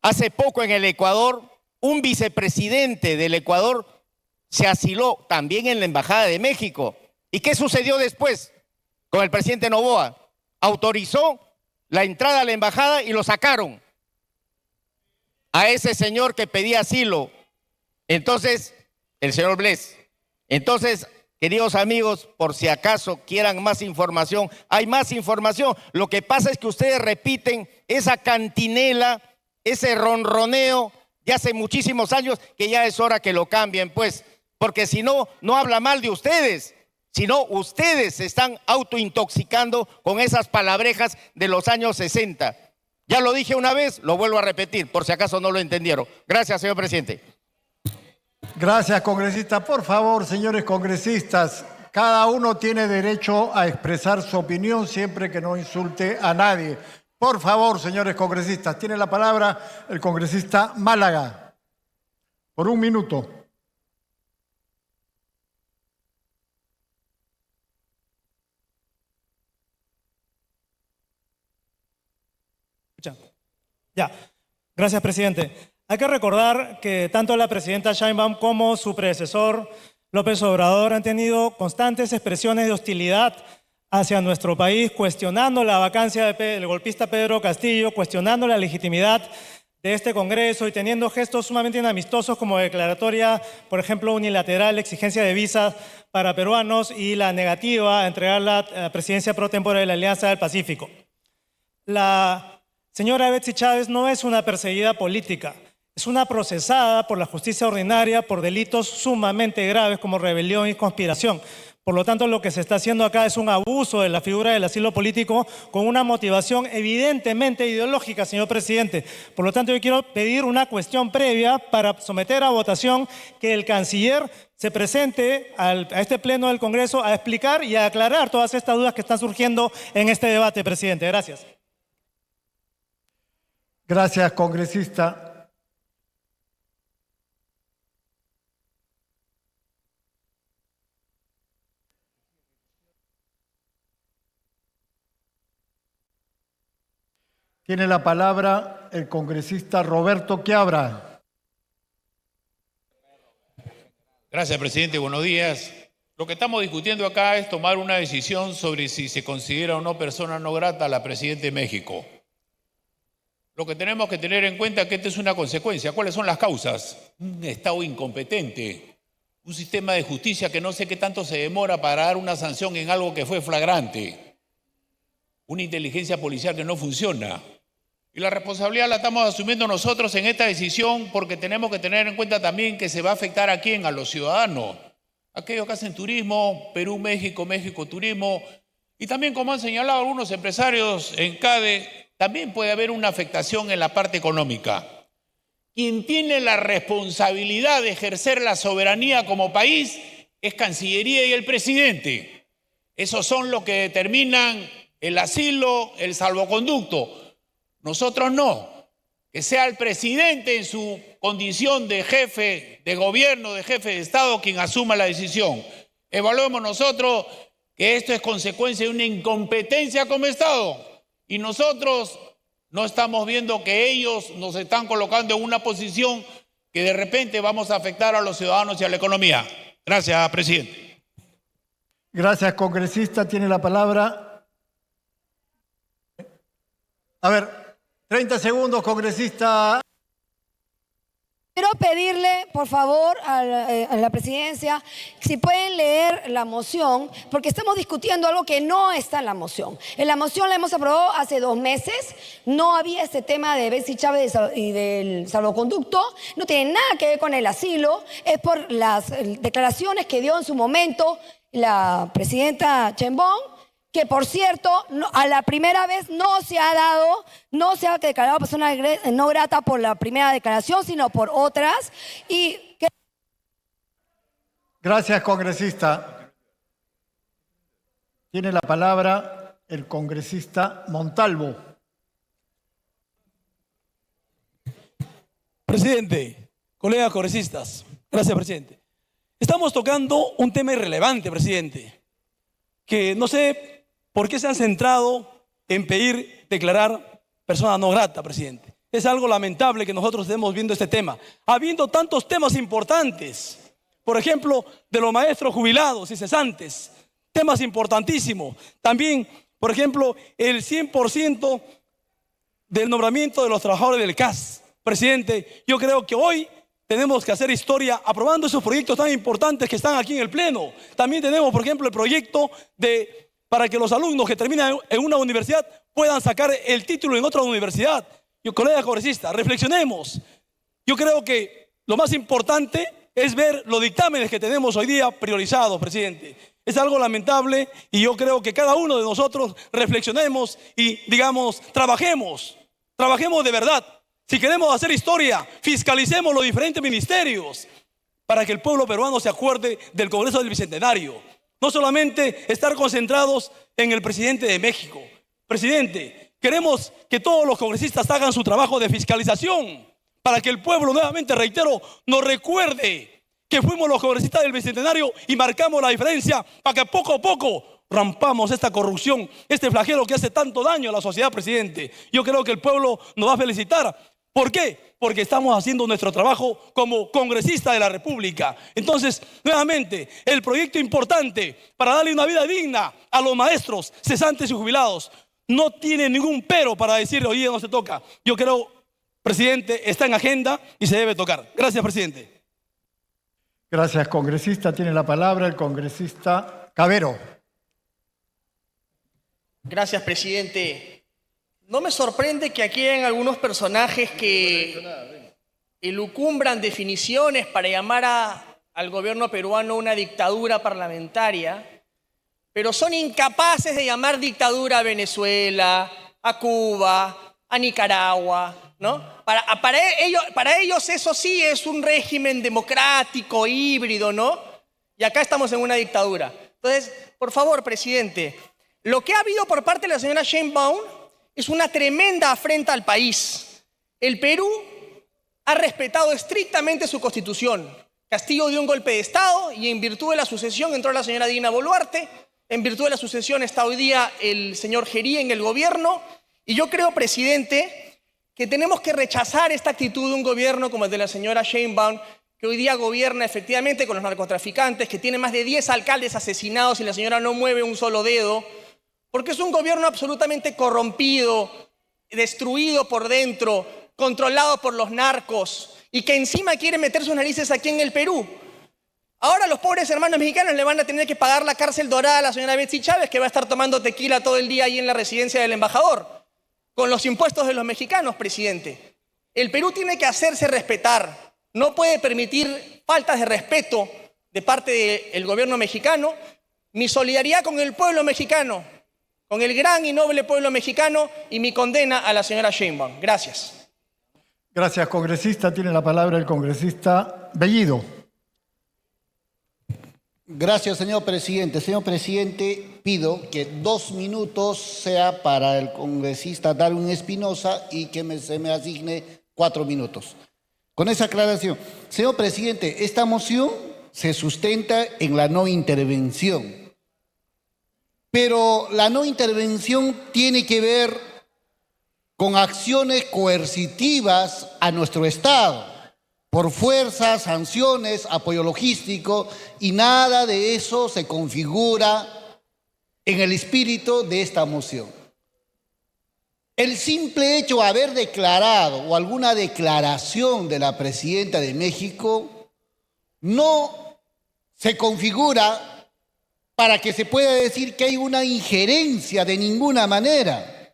hace poco en el Ecuador, un vicepresidente del Ecuador se asiló también en la Embajada de México. ¿Y qué sucedió después con el presidente Noboa? Autorizó la entrada a la embajada y lo sacaron a ese señor que pedía asilo. Entonces, el señor Bles. Entonces, queridos amigos, por si acaso quieran más información, hay más información. Lo que pasa es que ustedes repiten esa cantinela, ese ronroneo de hace muchísimos años, que ya es hora que lo cambien, pues, porque si no, no habla mal de ustedes, sino ustedes se están autointoxicando con esas palabrejas de los años 60. Ya lo dije una vez, lo vuelvo a repetir, por si acaso no lo entendieron. Gracias, señor presidente. Gracias, congresista. Por favor, señores congresistas, cada uno tiene derecho a expresar su opinión siempre que no insulte a nadie. Por favor, señores congresistas, tiene la palabra el congresista Málaga. Por 1 minuto. Ya, gracias, presidente. Hay que recordar que tanto la presidenta Sheinbaum como su predecesor López Obrador han tenido constantes expresiones de hostilidad hacia nuestro país, cuestionando la vacancia del golpista Pedro Castillo, cuestionando la legitimidad de este Congreso y teniendo gestos sumamente inamistosos como declaratoria, por ejemplo, unilateral, exigencia de visas para peruanos y la negativa a entregar la presidencia pro tempore de la Alianza del Pacífico. La señora Betsy Chávez no es una perseguida política. es una procesada por la justicia ordinaria por delitos sumamente graves como rebelión y conspiración. Por lo tanto, lo que se está haciendo acá es un abuso de la figura del asilo político con una motivación evidentemente ideológica, señor presidente. Por lo tanto, yo quiero pedir una cuestión previa para someter a votación que el canciller se presente a este pleno del Congreso a explicar y a aclarar todas estas dudas que están surgiendo en este debate, presidente. Gracias. Gracias, congresista. Tiene la palabra el congresista Roberto Quiabra. Gracias, presidente. Buenos días. Lo que estamos discutiendo acá es tomar una decisión sobre si se considera o no persona no grata a la presidenta de México. Lo que tenemos que tener en cuenta es que esta es una consecuencia. ¿Cuáles son las causas? Un Estado incompetente, un sistema de justicia que no sé qué tanto se demora para dar una sanción en algo que fue flagrante, una inteligencia policial que no funciona. Y la responsabilidad la estamos asumiendo nosotros en esta decisión porque tenemos que tener en cuenta también que se va a afectar a quién, a los ciudadanos, aquellos que hacen turismo, Perú, México, México, turismo, y también como han señalado algunos empresarios en CADE, también puede haber una afectación en la parte económica. Quien tiene la responsabilidad de ejercer la soberanía como país es Cancillería y el presidente. Esos son los que determinan el asilo, el salvoconducto. Nosotros no. Que sea el presidente en su condición de jefe de gobierno, de jefe de Estado, quien asuma la decisión. Evaluemos nosotros que esto es consecuencia de una incompetencia como Estado. Y nosotros no estamos viendo que ellos nos están colocando en una posición que de repente vamos a afectar a los ciudadanos y a la economía. Gracias, presidente. Gracias, congresista. Tiene la palabra. A ver, 30 segundos, congresista. Quiero pedirle, por favor, a la presidencia, si pueden leer la moción, porque estamos discutiendo algo que no está en la moción. En la moción la hemos aprobado hace 2 meses, no había este tema de Betsy Chávez y del salvoconducto, no tiene nada que ver con el asilo, es por las declaraciones que dio en su momento la presidenta Sheinbaum, que por cierto, a la primera vez no se ha declarado persona no grata por la primera declaración, sino por otras. Gracias, congresista. Tiene la palabra el congresista Montalvo. Presidente, colegas congresistas, gracias, presidente. Estamos tocando un tema irrelevante, presidente, que no sé por qué se han centrado en pedir declarar persona no grata, presidente. Es algo lamentable que nosotros estemos viendo este tema, habiendo tantos temas importantes, por ejemplo, de los maestros jubilados y cesantes, temas importantísimos. También, por ejemplo, el 100% del nombramiento de los trabajadores del CAS. Presidente, yo creo que hoy tenemos que hacer historia aprobando esos proyectos tan importantes que están aquí en el Pleno. También tenemos, por ejemplo, el proyecto para que los alumnos que terminan en una universidad puedan sacar el título en otra universidad. Colegas congresistas, reflexionemos. Yo creo que lo más importante es ver los dictámenes que tenemos hoy día priorizados, presidente. Es algo lamentable y yo creo que cada uno de nosotros reflexionemos y, digamos, trabajemos de verdad. Si queremos hacer historia, fiscalicemos los diferentes ministerios para que el pueblo peruano se acuerde del Congreso del Bicentenario. No solamente estar concentrados en el presidente de México. Presidente, queremos que todos los congresistas hagan su trabajo de fiscalización para que el pueblo, nuevamente reitero, nos recuerde que fuimos los congresistas del Bicentenario y marcamos la diferencia para que poco a poco rompamos esta corrupción, este flagelo que hace tanto daño a la sociedad, presidente. Yo creo que el pueblo nos va a felicitar. ¿Por qué? Porque estamos haciendo nuestro trabajo como congresista de la República. Entonces, nuevamente, el proyecto importante para darle una vida digna a los maestros, cesantes y jubilados, no tiene ningún pero para decirle, oye, no se toca. Yo creo, presidente, está en agenda y se debe tocar. Gracias, presidente. Gracias, congresista. Tiene la palabra el congresista Cabero. Gracias, presidente. No me sorprende que aquí hayan algunos personajes que elucumbran definiciones para llamar al gobierno peruano una dictadura parlamentaria, pero son incapaces de llamar dictadura a Venezuela, a Cuba, a Nicaragua, ¿no? Para ellos eso sí es un régimen democrático, híbrido, ¿no? Y acá estamos en una dictadura. Entonces, por favor, presidente, lo que ha habido por parte de la señora Sheinbaum es una tremenda afrenta al país. El Perú ha respetado estrictamente su constitución. Castillo dio un golpe de Estado y en virtud de la sucesión entró la señora Dina Boluarte. En virtud de la sucesión está hoy día el señor Gerí en el gobierno. Y yo creo, presidente, que tenemos que rechazar esta actitud de un gobierno como el de la señora Sheinbaum, que hoy día gobierna efectivamente con los narcotraficantes, que tiene más de 10 alcaldes asesinados y la señora no mueve un solo dedo, porque es un gobierno absolutamente corrompido, destruido por dentro, controlado por los narcos y que encima quiere meter sus narices aquí en el Perú. Ahora los pobres hermanos mexicanos le van a tener que pagar la cárcel dorada a la señora Betsy Chávez, que va a estar tomando tequila todo el día ahí en la residencia del embajador, con los impuestos de los mexicanos, presidente. El Perú tiene que hacerse respetar. No puede permitir faltas de respeto de parte del gobierno mexicano. Mi solidaridad con el pueblo mexicano, con el gran y noble pueblo mexicano, y mi condena a la señora Sheinbaum. Gracias. Gracias, congresista. Tiene la palabra el congresista Bellido. Gracias, señor presidente. Señor presidente, pido que 2 minutos sea para el congresista Darwin Espinosa y que se me asigne 4 minutos. Con esa aclaración, señor presidente, esta moción se sustenta en la no intervención. Pero la no intervención tiene que ver con acciones coercitivas a nuestro Estado, por fuerza, sanciones, apoyo logístico, y nada de eso se configura en el espíritu de esta moción. El simple hecho de haber declarado o alguna declaración de la presidenta de México no se configura para que se pueda decir que hay una injerencia de ninguna manera.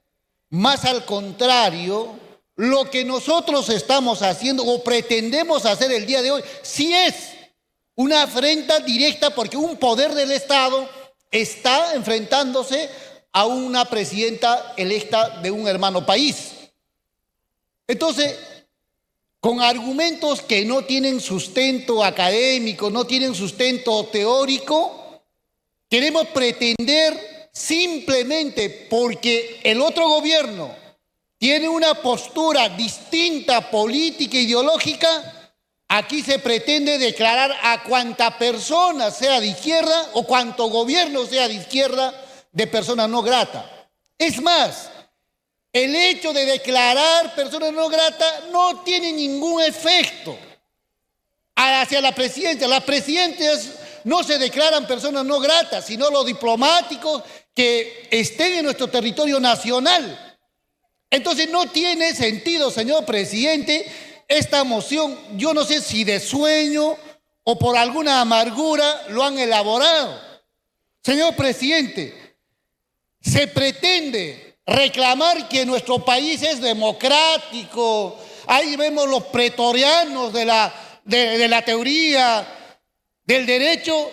Más al contrario, lo que nosotros estamos haciendo o pretendemos hacer el día de hoy sí es una afrenta directa porque un poder del Estado está enfrentándose a una presidenta electa de un hermano país. Entonces, con argumentos que no tienen sustento académico, no tienen sustento teórico, queremos pretender simplemente porque el otro gobierno tiene una postura distinta, política, ideológica, aquí se pretende declarar a cuanta persona sea de izquierda o cuanto gobierno sea de izquierda de persona no grata. Es más, el hecho de declarar persona no grata no tiene ningún efecto hacia la presidencia. Las presidencias no se declaran personas no gratas, sino los diplomáticos que estén en nuestro territorio nacional. Entonces no tiene sentido, señor presidente, esta moción. Yo no sé si de sueño o por alguna amargura lo han elaborado. Señor presidente, se pretende reclamar que nuestro país es democrático. Ahí vemos los pretorianos de la teoría del derecho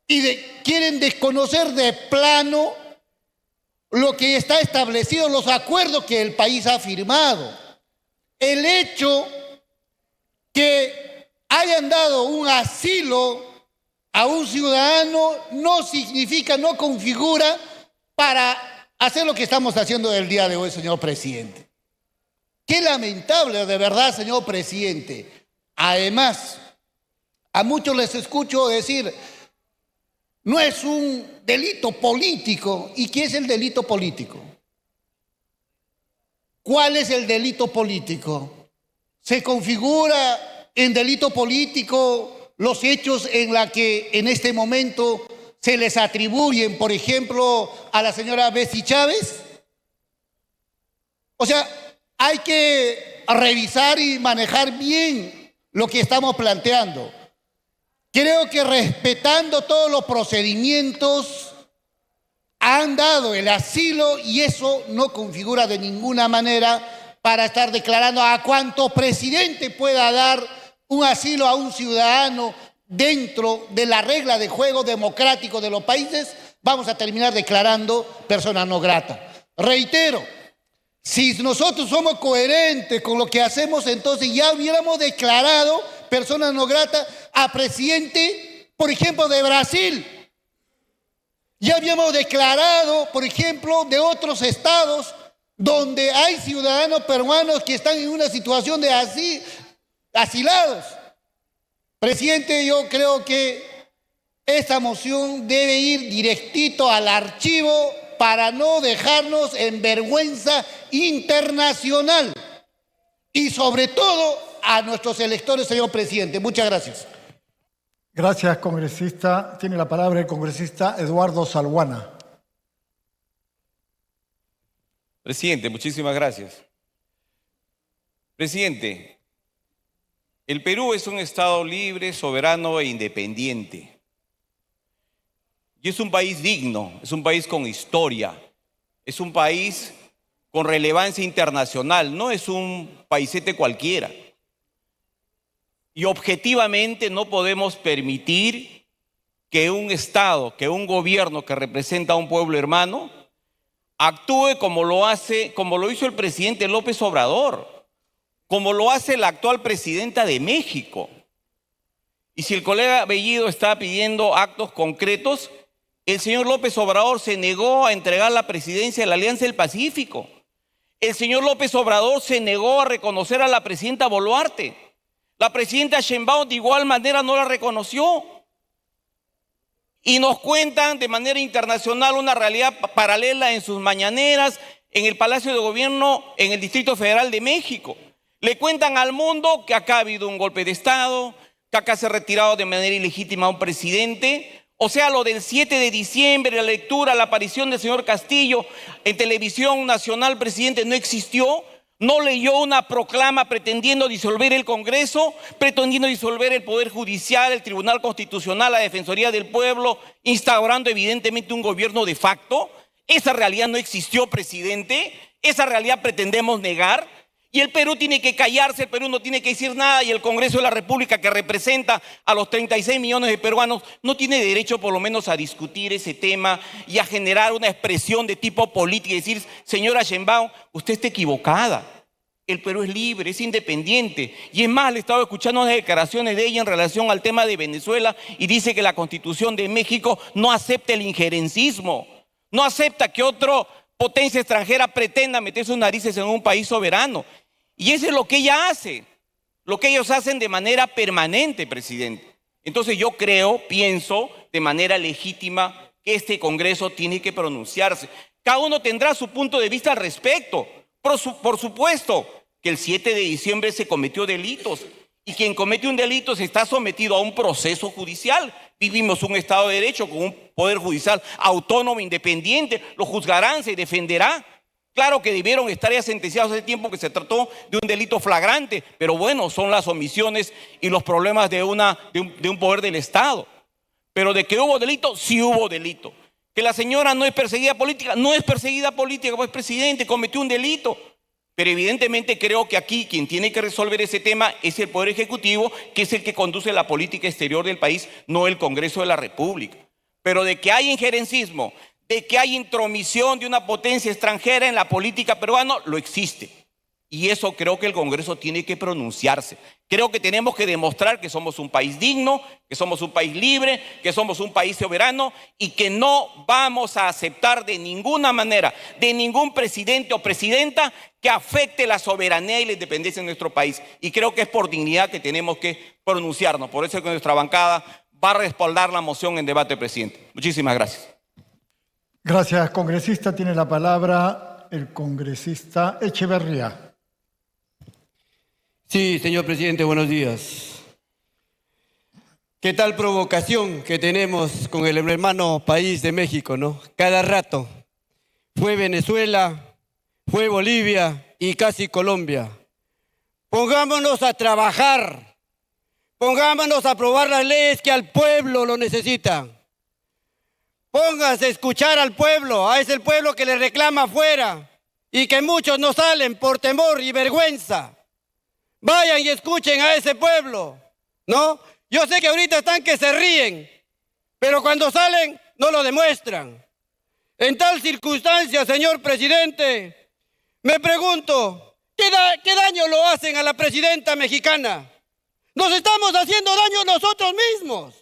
y quieren desconocer de plano lo que está establecido en los acuerdos que el país ha firmado. El hecho que hayan dado un asilo a un ciudadano no significa, no configura para hacer lo que estamos haciendo el día de hoy, señor presidente. Qué lamentable, de verdad, señor presidente. Además, a muchos les escucho decir, no es un delito político. ¿Y qué es el delito político? ¿Cuál es el delito político? ¿Se configura en delito político los hechos en la que en este momento se les atribuyen, por ejemplo, a la señora Betsy Chávez? O sea, hay que revisar y manejar bien lo que estamos planteando. Creo que respetando todos los procedimientos han dado el asilo y eso no configura de ninguna manera para estar declarando a cuánto presidente pueda dar un asilo a un ciudadano dentro de la regla de juego democrático de los países, vamos a terminar declarando persona no grata. Reitero, si nosotros somos coherentes con lo que hacemos, entonces ya hubiéramos declarado persona no grata a presidente, por ejemplo, de Brasil. Ya habíamos declarado, por ejemplo, de otros estados donde hay ciudadanos peruanos que están en una situación de asilados. Presidente, yo creo que esta moción debe ir directito al archivo para no dejarnos en vergüenza internacional y sobre todo a nuestros electores, señor presidente. Muchas gracias. Gracias, congresista. Tiene la palabra el congresista Eduardo Salguana. Presidente, muchísimas gracias. Presidente, el Perú es un Estado libre, soberano e independiente. Y es un país digno, es un país con historia, es un país con relevancia internacional, no es un paisete cualquiera. Y objetivamente no podemos permitir que un Estado, que un gobierno que representa a un pueblo hermano, actúe como lo hizo el presidente López Obrador, como lo hace la actual presidenta de México. Y si el colega Bellido está pidiendo actos concretos, el señor López Obrador se negó a entregar la presidencia de la Alianza del Pacífico. El señor López Obrador se negó a reconocer a la presidenta Boluarte. La presidenta Sheinbaum de igual manera no la reconoció. Y nos cuentan de manera internacional una realidad paralela en sus mañaneras, en el Palacio de Gobierno, en el Distrito Federal de México. Le cuentan al mundo que acá ha habido un golpe de Estado, que acá se ha retirado de manera ilegítima a un presidente. O sea, lo del 7 de diciembre, la lectura, la aparición del señor Castillo en televisión nacional, presidente, no existió. No leyó una proclama pretendiendo disolver el Congreso, pretendiendo disolver el Poder Judicial, el Tribunal Constitucional, la Defensoría del Pueblo, instaurando evidentemente un gobierno de facto. Esa realidad no existió, presidente. Esa realidad pretendemos negar. Y el Perú tiene que callarse, el Perú no tiene que decir nada, y el Congreso de la República, que representa a los 36 millones de peruanos, no tiene derecho por lo menos a discutir ese tema y a generar una expresión de tipo político y decir, señora Sheinbaum, usted está equivocada. El Perú es libre, es independiente. Y es más, le he estado escuchando unas declaraciones de ella en relación al tema de Venezuela y dice que la Constitución de México no acepta el injerencismo, no acepta que otra potencia extranjera pretenda meter sus narices en un país soberano. Y eso es lo que ella hace, lo que ellos hacen de manera permanente, presidente. Entonces yo pienso de manera legítima que este Congreso tiene que pronunciarse. Cada uno tendrá su punto de vista al respecto. Por supuesto que el 7 de diciembre se cometió delitos y quien comete un delito se está sometido a un proceso judicial. Vivimos un Estado de Derecho con un Poder Judicial autónomo, independiente, lo juzgarán, se defenderá. Claro que debieron estar ya sentenciados hace tiempo que se trató de un delito flagrante, pero bueno, son las omisiones y los problemas de un poder del Estado. Pero de que hubo delito, sí hubo delito. Que la señora no es perseguida política, no es perseguida política, pues presidente, cometió un delito. Pero evidentemente creo que aquí quien tiene que resolver ese tema es el Poder Ejecutivo, que es el que conduce la política exterior del país, no el Congreso de la República. Pero de que hay injerencismo, de que hay intromisión de una potencia extranjera en la política peruana, lo existe. Y eso creo que el Congreso tiene que pronunciarse. Creo que tenemos que demostrar que somos un país digno, que somos un país libre, que somos un país soberano y que no vamos a aceptar de ninguna manera, de ningún presidente o presidenta que afecte la soberanía y la independencia de nuestro país. Y creo que es por dignidad que tenemos que pronunciarnos. Por eso es que nuestra bancada va a respaldar la moción en debate, presidente. Muchísimas gracias. Gracias, congresista. Tiene la palabra el congresista Echeverría. Sí, señor presidente, buenos días. ¿Qué tal provocación que tenemos con el hermano país de México, no? Cada rato. Fue Venezuela, fue Bolivia y casi Colombia. Pongámonos a trabajar. Pongámonos a aprobar las leyes que al pueblo lo necesita. Póngase a escuchar al pueblo, a ese pueblo que le reclama afuera. y que muchos no salen por temor y vergüenza. Vayan y escuchen a ese pueblo, ¿no? Yo sé que ahorita están que se ríen, pero cuando salen no lo demuestran. En tal circunstancia, señor presidente, me pregunto, ¿qué daño lo hacen a la presidenta mexicana? Nos estamos haciendo daño nosotros mismos.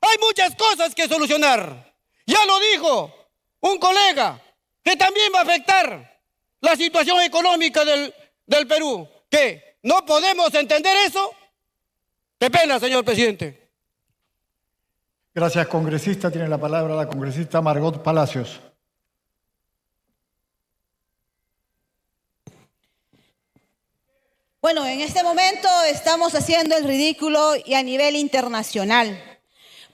Hay muchas cosas que solucionar. Ya lo dijo un colega, que también va a afectar la situación económica del Perú. ¿Qué? ¿No podemos entender eso? Qué pena, señor presidente. Gracias, congresista. Tiene la palabra la congresista Margot Palacios. Bueno, en este momento estamos haciendo el ridículo y a nivel internacional.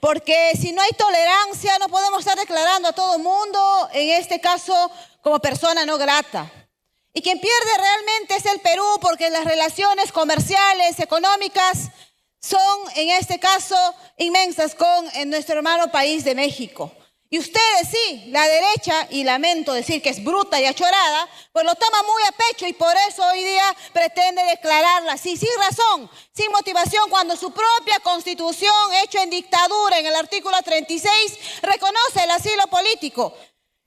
Porque si no hay tolerancia, no podemos estar declarando a todo mundo, en este caso, como persona no grata. Y quien pierde realmente es el Perú, porque las relaciones comerciales, económicas, son en este caso inmensas con nuestro hermano país de México. Y ustedes sí, la derecha, y lamento decir que es bruta y achorada, pues lo toma muy a pecho y por eso hoy día pretende declararla así, sin razón, sin motivación, cuando su propia constitución, hecha en dictadura, en el artículo 36, reconoce el asilo político.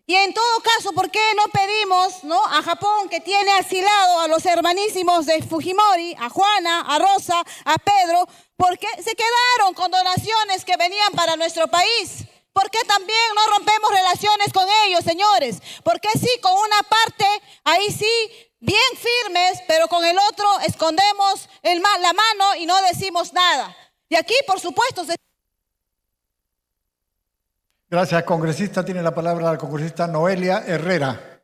Y en todo caso, ¿por qué no pedimos, a Japón, que tiene asilado a los hermanísimos de Fujimori, a Juana, a Rosa, a Pedro, por qué se quedaron con donaciones que venían para nuestro país? ¿Por qué también no rompemos relaciones con ellos, señores? ¿Por qué sí, con una parte, ahí sí, bien firmes, pero con el otro escondemos la mano y no decimos nada? Y aquí, por supuesto... Gracias, congresista. Tiene la palabra la congresista Noelia Herrera.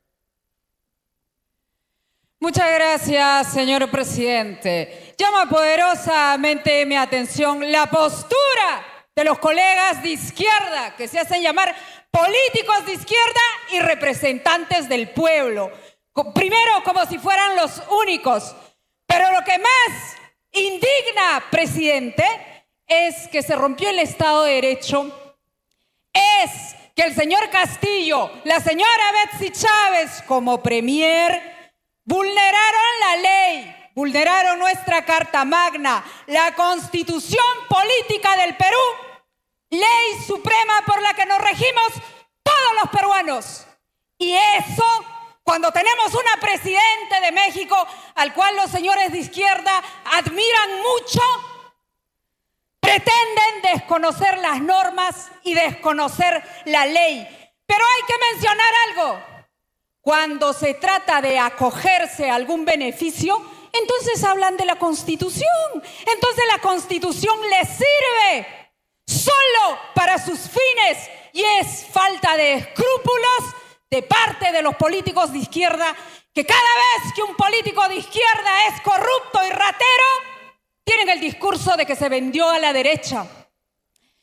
Muchas gracias, señor presidente. Llama poderosamente mi atención la postura de los colegas de izquierda, que se hacen llamar políticos de izquierda y representantes del pueblo. Primero, como si fueran los únicos. Pero lo que más indigna, presidente, es que se rompió el Estado de Derecho, es que el señor Castillo, la señora Betsy Chávez, como premier, vulneraron la ley, vulneraron nuestra Carta Magna, la Constitución Política del Perú, ley suprema por la que nos regimos todos los peruanos. Y eso, cuando tenemos una presidenta de México, al cual los señores de izquierda admiran mucho, pretenden desconocer las normas y desconocer la ley. Pero hay que mencionar algo. Cuando se trata de acogerse a algún beneficio, entonces hablan de la Constitución. Entonces la Constitución les sirve solo para sus fines y es falta de escrúpulos de parte de los políticos de izquierda, que cada vez que un político de izquierda es corrupto y ratero, tienen el discurso de que se vendió a la derecha.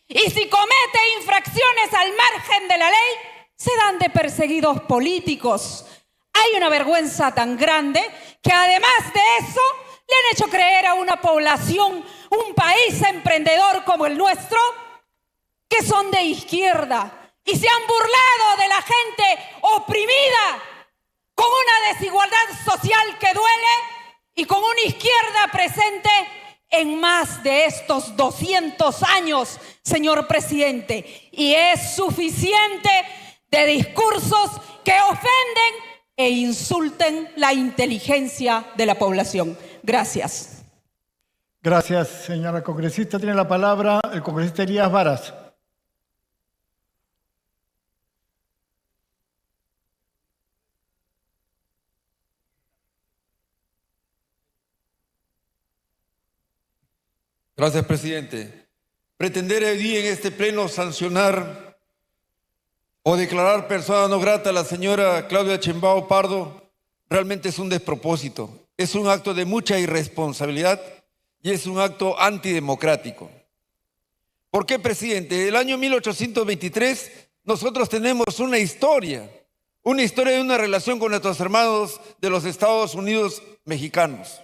Y si comete infracciones al margen de la ley, se dan de perseguidos políticos. Hay una vergüenza tan grande que además de eso le han hecho creer a una población, un país emprendedor como el nuestro, que son de izquierda y se han burlado de la gente oprimida con una desigualdad social que duele y con una izquierda presente en más de estos 200 años, señor presidente. Y es suficiente de discursos que ofenden e insulten la inteligencia de la población. Gracias. Gracias, señora congresista. Tiene la palabra el congresista Elías Varas. Gracias, presidente. Pretender hoy día en este pleno sancionar o declarar persona no grata a la señora Claudia Sheinbaum Pardo realmente es un despropósito. Es un acto de mucha irresponsabilidad y es un acto antidemocrático. ¿Por qué, presidente? Desde el año 1823 nosotros tenemos una historia de una relación con nuestros hermanos de los Estados Unidos mexicanos.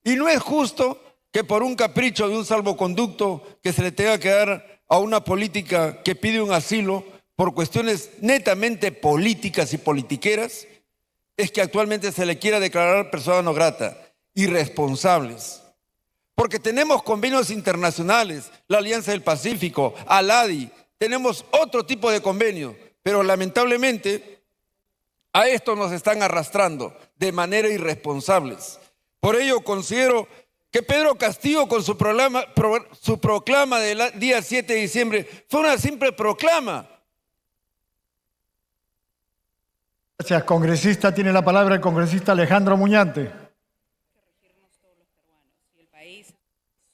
Y no es justo que por un capricho de un salvoconducto que se le tenga que dar a una política que pide un asilo por cuestiones netamente políticas y politiqueras, es que actualmente se le quiera declarar persona no grata. Irresponsables. Porque tenemos convenios internacionales, la Alianza del Pacífico, ALADI, tenemos otro tipo de convenios, pero lamentablemente a esto nos están arrastrando de manera irresponsables. Por ello considero que Pedro Castillo con su proclama del día 7 de diciembre fue una simple proclama. Gracias, congresista. Tiene la palabra el congresista Alejandro Muñante. El país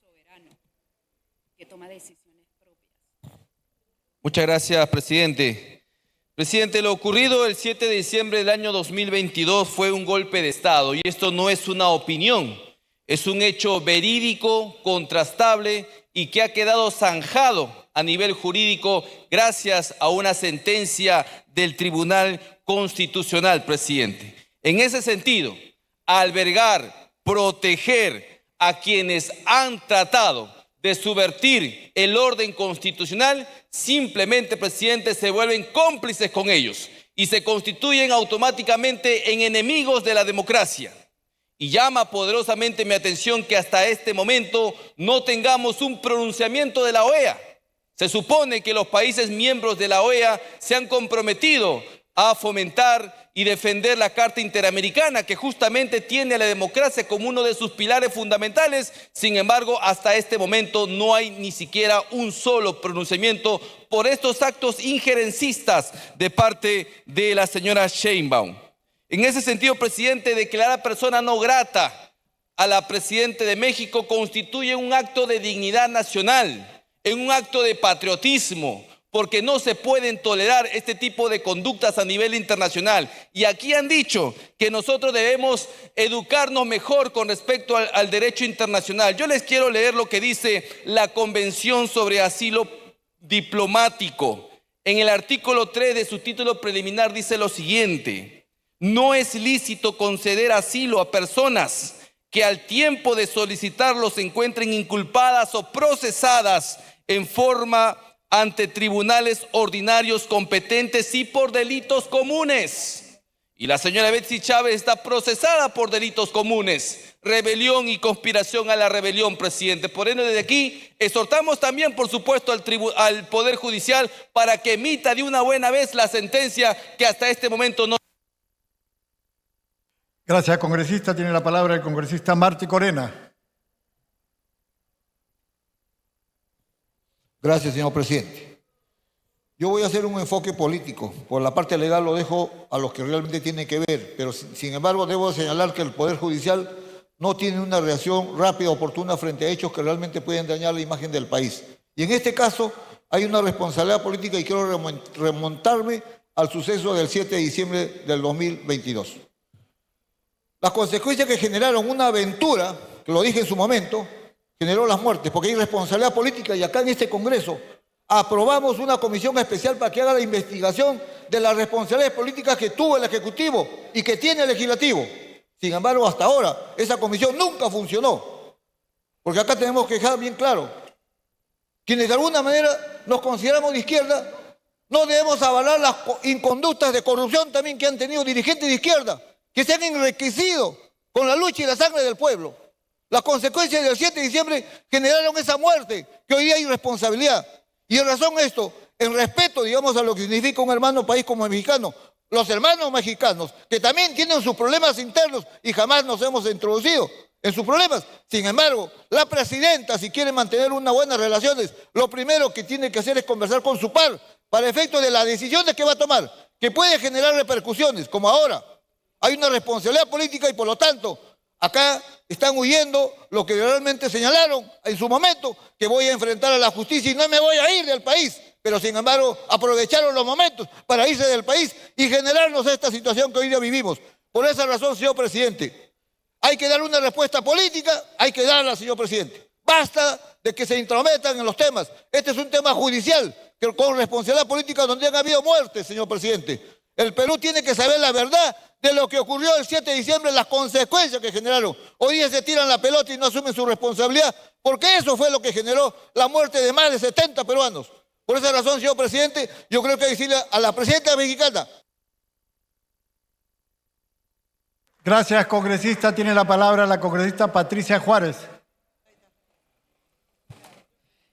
soberano que toma decisiones propias. Muchas gracias, presidente. Presidente, lo ocurrido el 7 de diciembre del año 2022 fue un golpe de Estado y esto no es una opinión, es un hecho verídico, contrastable y que ha quedado zanjado a nivel jurídico gracias a una sentencia del Tribunal Constitucional, presidente. En ese sentido, albergar, proteger a quienes han tratado de subvertir el orden constitucional, simplemente, presidente, se vuelven cómplices con ellos y se constituyen automáticamente en enemigos de la democracia. Y llama poderosamente mi atención que hasta este momento no tengamos un pronunciamiento de la OEA. Se supone que los países miembros de la OEA se han comprometido a fomentar y defender la Carta Interamericana, que justamente tiene a la democracia como uno de sus pilares fundamentales. Sin embargo, hasta este momento no hay ni siquiera un solo pronunciamiento por estos actos injerencistas de parte de la señora Sheinbaum. En ese sentido, presidente, declarar persona no grata a la presidenta de México constituye un acto de dignidad nacional, en un acto de patriotismo, porque no se pueden tolerar este tipo de conductas a nivel internacional. Y aquí han dicho que nosotros debemos educarnos mejor con respecto al derecho internacional. Yo les quiero leer lo que dice la Convención sobre Asilo Diplomático. En el artículo 3 de su título preliminar dice lo siguiente: no es lícito conceder asilo a personas que al tiempo de solicitarlo se encuentren inculpadas o procesadas en forma ante tribunales ordinarios competentes y por delitos comunes. Y la señora Betsy Chávez está procesada por delitos comunes, rebelión y conspiración a la rebelión, presidente. Por ende, desde aquí exhortamos también, por supuesto, al Poder Judicial para que emita de una buena vez la sentencia que hasta este momento no. Gracias, congresista. Tiene la palabra el congresista Martí Corena. Gracias, señor presidente. Yo voy a hacer un enfoque político. Por la parte legal lo dejo a los que realmente tienen que ver, pero sin embargo debo señalar que el Poder Judicial no tiene una reacción rápida, oportuna frente a hechos que realmente pueden dañar la imagen del país. Y en este caso hay una responsabilidad política y quiero remontarme al suceso del 7 de diciembre del 2022. Las consecuencias que generaron una aventura, que lo dije en su momento, generó las muertes, porque hay responsabilidad política y acá en este Congreso aprobamos una comisión especial para que haga la investigación de las responsabilidades políticas que tuvo el Ejecutivo y que tiene el Legislativo. Sin embargo, hasta ahora esa comisión nunca funcionó, porque acá tenemos que dejar bien claro, quienes de alguna manera nos consideramos de izquierda, no debemos avalar las inconductas de corrupción también que han tenido dirigentes de izquierda, que se han enriquecido con la lucha y la sangre del pueblo. Las consecuencias del 7 de diciembre generaron esa muerte, que hoy día hay responsabilidad. Y en razón a esto, en respeto, digamos, a lo que significa un hermano país como el mexicano, los hermanos mexicanos, que también tienen sus problemas internos y jamás nos hemos introducido en sus problemas. Sin embargo, la presidenta, si quiere mantener unas buenas relaciones, lo primero que tiene que hacer es conversar con su par para efecto de las decisiones que va a tomar, que puede generar repercusiones, como ahora. Hay una responsabilidad política y por lo tanto, acá están huyendo lo que realmente señalaron en su momento, que voy a enfrentar a la justicia y no me voy a ir del país. Pero sin embargo, aprovecharon los momentos para irse del país y generarnos esta situación que hoy día vivimos. Por esa razón, señor presidente, hay que dar una respuesta política, hay que darla, señor presidente. Basta de que se intrometan en los temas. Este es un tema judicial, que con responsabilidad política donde han habido muertes, señor presidente. El Perú tiene que saber la verdad de lo que ocurrió el 7 de diciembre, las consecuencias que generaron. Hoy día se tiran la pelota y no asumen su responsabilidad, porque eso fue lo que generó la muerte de más de 70 peruanos. Por esa razón, señor presidente, yo creo que hay que decirle a la presidenta mexicana, Gracias, congresista. Tiene la palabra la congresista Patricia Juárez.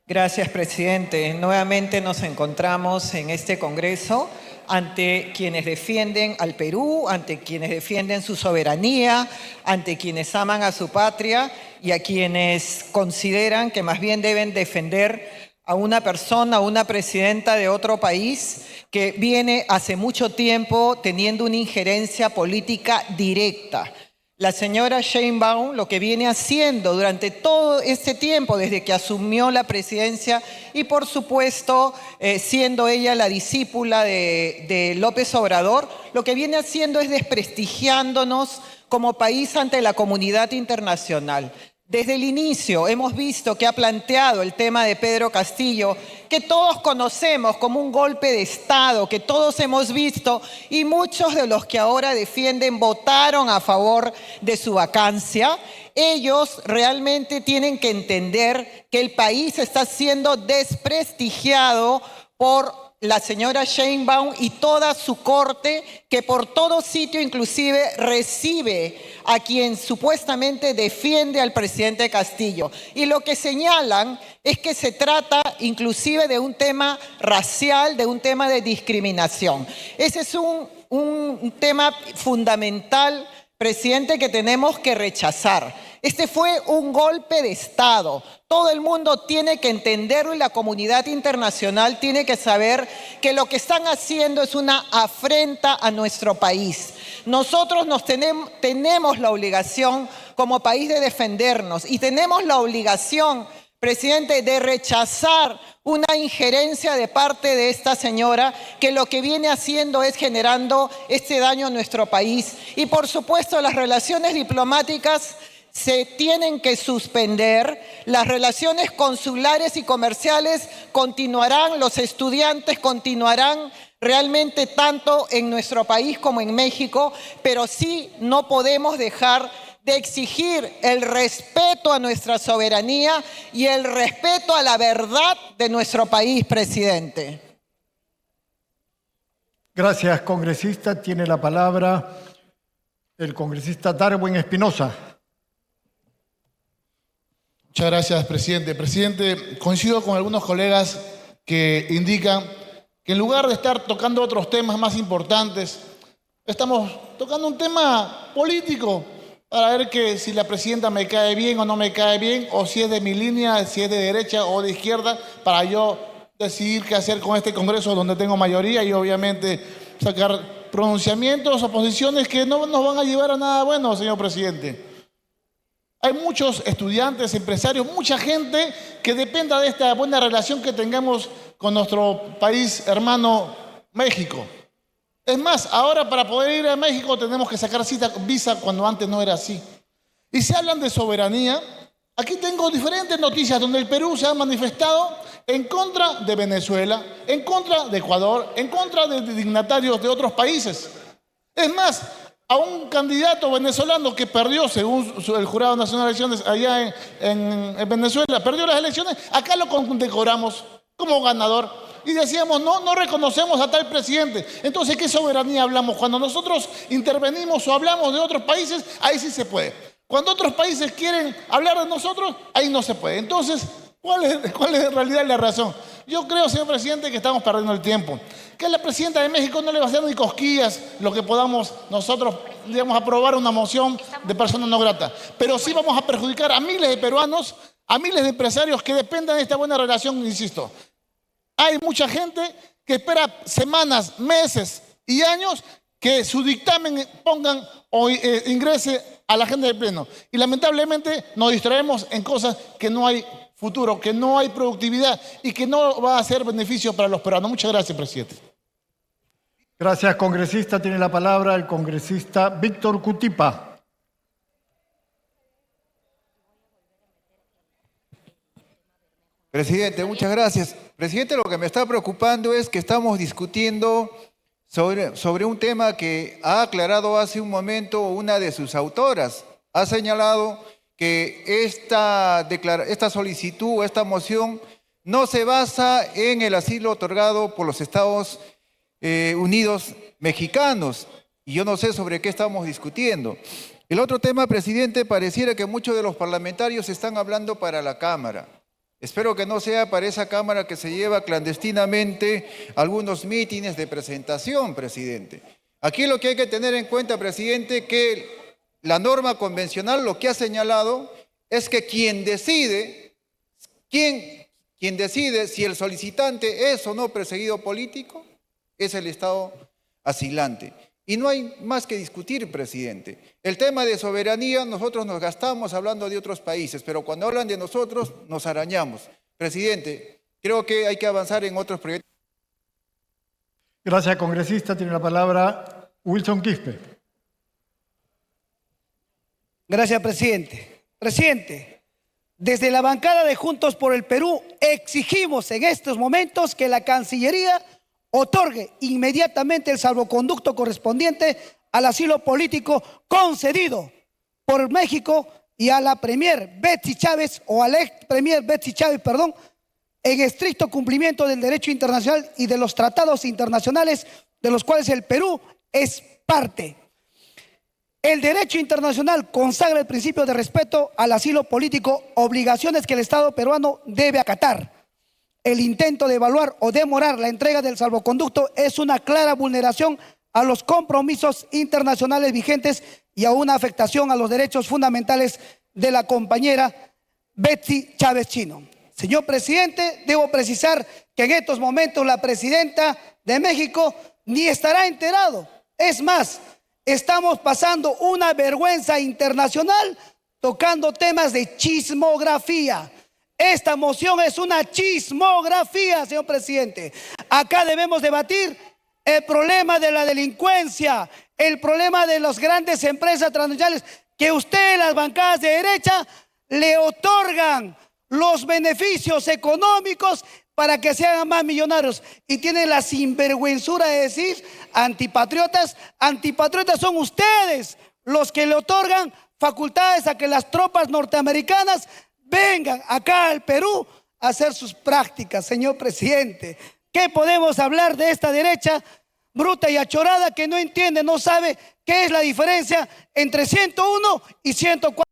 Gracias, presidente. Nuevamente nos encontramos en este Congreso ante quienes defienden al Perú, ante quienes defienden su soberanía, ante quienes aman a su patria y a quienes consideran que más bien deben defender a una persona, a una presidenta de otro país que viene hace mucho tiempo teniendo una injerencia política directa. La señora Sheinbaum lo que viene haciendo durante todo este tiempo, desde que asumió la presidencia y por supuesto siendo ella la discípula de López Obrador, lo que viene haciendo es desprestigiándonos como país ante la comunidad internacional. Desde el inicio hemos visto que ha planteado el tema de Pedro Castillo, que todos conocemos como un golpe de Estado, que todos hemos visto y muchos de los que ahora defienden votaron a favor de su vacancia. Ellos realmente tienen que entender que el país está siendo desprestigiado por la señora Sheinbaum y toda su corte, que por todo sitio inclusive recibe a quien supuestamente defiende al presidente Castillo. Y lo que señalan es que se trata inclusive de un tema racial, de un tema de discriminación. Ese es un tema fundamental, presidente, que tenemos que rechazar. Este fue un golpe de Estado. Todo el mundo tiene que entenderlo y la comunidad internacional tiene que saber que lo que están haciendo es una afrenta a nuestro país. Nosotros tenemos la obligación como país de defendernos y tenemos la obligación, presidente, de rechazar una injerencia de parte de esta señora que lo que viene haciendo es generando este daño a nuestro país. Y por supuesto las relaciones diplomáticas se tienen que suspender, las relaciones consulares y comerciales continuarán, los estudiantes continuarán realmente tanto en nuestro país como en México, pero sí no podemos dejar de exigir el respeto a nuestra soberanía y el respeto a la verdad de nuestro país, presidente. Gracias, congresista. Tiene la palabra el congresista Darwin Espinosa. Muchas gracias, presidente. Presidente, coincido con algunos colegas que indican que en lugar de estar tocando otros temas más importantes, estamos tocando un tema político para ver que si la presidenta me cae bien o no me cae bien, o si es de mi línea, si es de derecha o de izquierda, para yo decidir qué hacer con este Congreso donde tengo mayoría y obviamente sacar pronunciamientos o posiciones que no nos van a llevar a nada bueno, señor presidente. Hay muchos estudiantes, empresarios, mucha gente que dependa de esta buena relación que tengamos con nuestro país hermano México. Es más, ahora para poder ir a México tenemos que sacar visa cuando antes no era así. Y se hablan de soberanía. Aquí tengo diferentes noticias donde el Perú se ha manifestado en contra de Venezuela, en contra de Ecuador, en contra de dignatarios de otros países. Es más, a un candidato venezolano que perdió, según el Jurado Nacional de Elecciones allá en Venezuela, perdió las elecciones, acá lo condecoramos como ganador y decíamos, no reconocemos a tal presidente. Entonces, ¿qué soberanía hablamos? Cuando nosotros intervenimos o hablamos de otros países, ahí sí se puede. Cuando otros países quieren hablar de nosotros, ahí no se puede. Entonces, ¿cuál es en realidad la razón? Yo creo, señor presidente, que estamos perdiendo el tiempo. Que a la presidenta de México no le va a hacer ni cosquillas lo que podamos nosotros, digamos, aprobar una moción de persona no grata. Pero sí vamos a perjudicar a miles de peruanos, a miles de empresarios que dependan de esta buena relación, insisto. Hay mucha gente que espera semanas, meses y años que su dictamen pongan o ingrese a la agenda del Pleno. Y lamentablemente nos distraemos en cosas que no hay futuro, que no hay productividad y que no va a ser beneficio para los peruanos. Muchas gracias, presidente. Gracias, congresista. Tiene la palabra el congresista Víctor Cutipa. Presidente, muchas gracias. Presidente, lo que me está preocupando es que estamos discutiendo sobre un tema que ha aclarado hace un momento una de sus autoras. Ha señalado que esta solicitud o esta moción no se basa en el asilo otorgado por los Estados Unidos mexicanos, y yo no sé sobre qué estamos discutiendo. El otro tema, presidente, pareciera que muchos de los parlamentarios están hablando para la Cámara. Espero que no sea para esa Cámara que se lleva clandestinamente algunos mítines de presentación, presidente. Aquí lo que hay que tener en cuenta, presidente, que la norma convencional lo que ha señalado es que quien decide si el solicitante es o no perseguido político es el Estado asilante. Y no hay más que discutir, presidente. El tema de soberanía, nosotros nos gastamos hablando de otros países, pero cuando hablan de nosotros, nos arañamos. Presidente, creo que hay que avanzar en otros proyectos. Gracias, congresista. Tiene la palabra Wilson Quispe. Gracias, presidente. Presidente, desde la bancada de Juntos por el Perú exigimos en estos momentos que la Cancillería otorgue inmediatamente el salvoconducto correspondiente al asilo político concedido por México y a la premier Betsy Chávez, o a la ex premier Betsy Chávez, perdón, en estricto cumplimiento del derecho internacional y de los tratados internacionales de los cuales el Perú es parte. El derecho internacional consagra el principio de respeto al asilo político, obligaciones que el Estado peruano debe acatar. El intento de evaluar o demorar la entrega del salvoconducto es una clara vulneración a los compromisos internacionales vigentes y a una afectación a los derechos fundamentales de la compañera Betsy Chávez Chino. Señor presidente, debo precisar que en estos momentos la presidenta de México ni estará enterado. Es más, estamos pasando una vergüenza internacional tocando temas de chismografía. Esta moción es una chismografía, señor presidente. Acá debemos debatir el problema de la delincuencia, el problema de las grandes empresas transnacionales que usted, las bancadas de derecha, le otorgan los beneficios económicos para que se hagan más millonarios. Y tienen la sinvergüenzura de decir antipatriotas. Antipatriotas son ustedes los que le otorgan facultades a que las tropas norteamericanas vengan acá al Perú a hacer sus prácticas, señor presidente. ¿Qué podemos hablar de esta derecha bruta y achorada que no entiende, no sabe qué es la diferencia entre 101 y 104?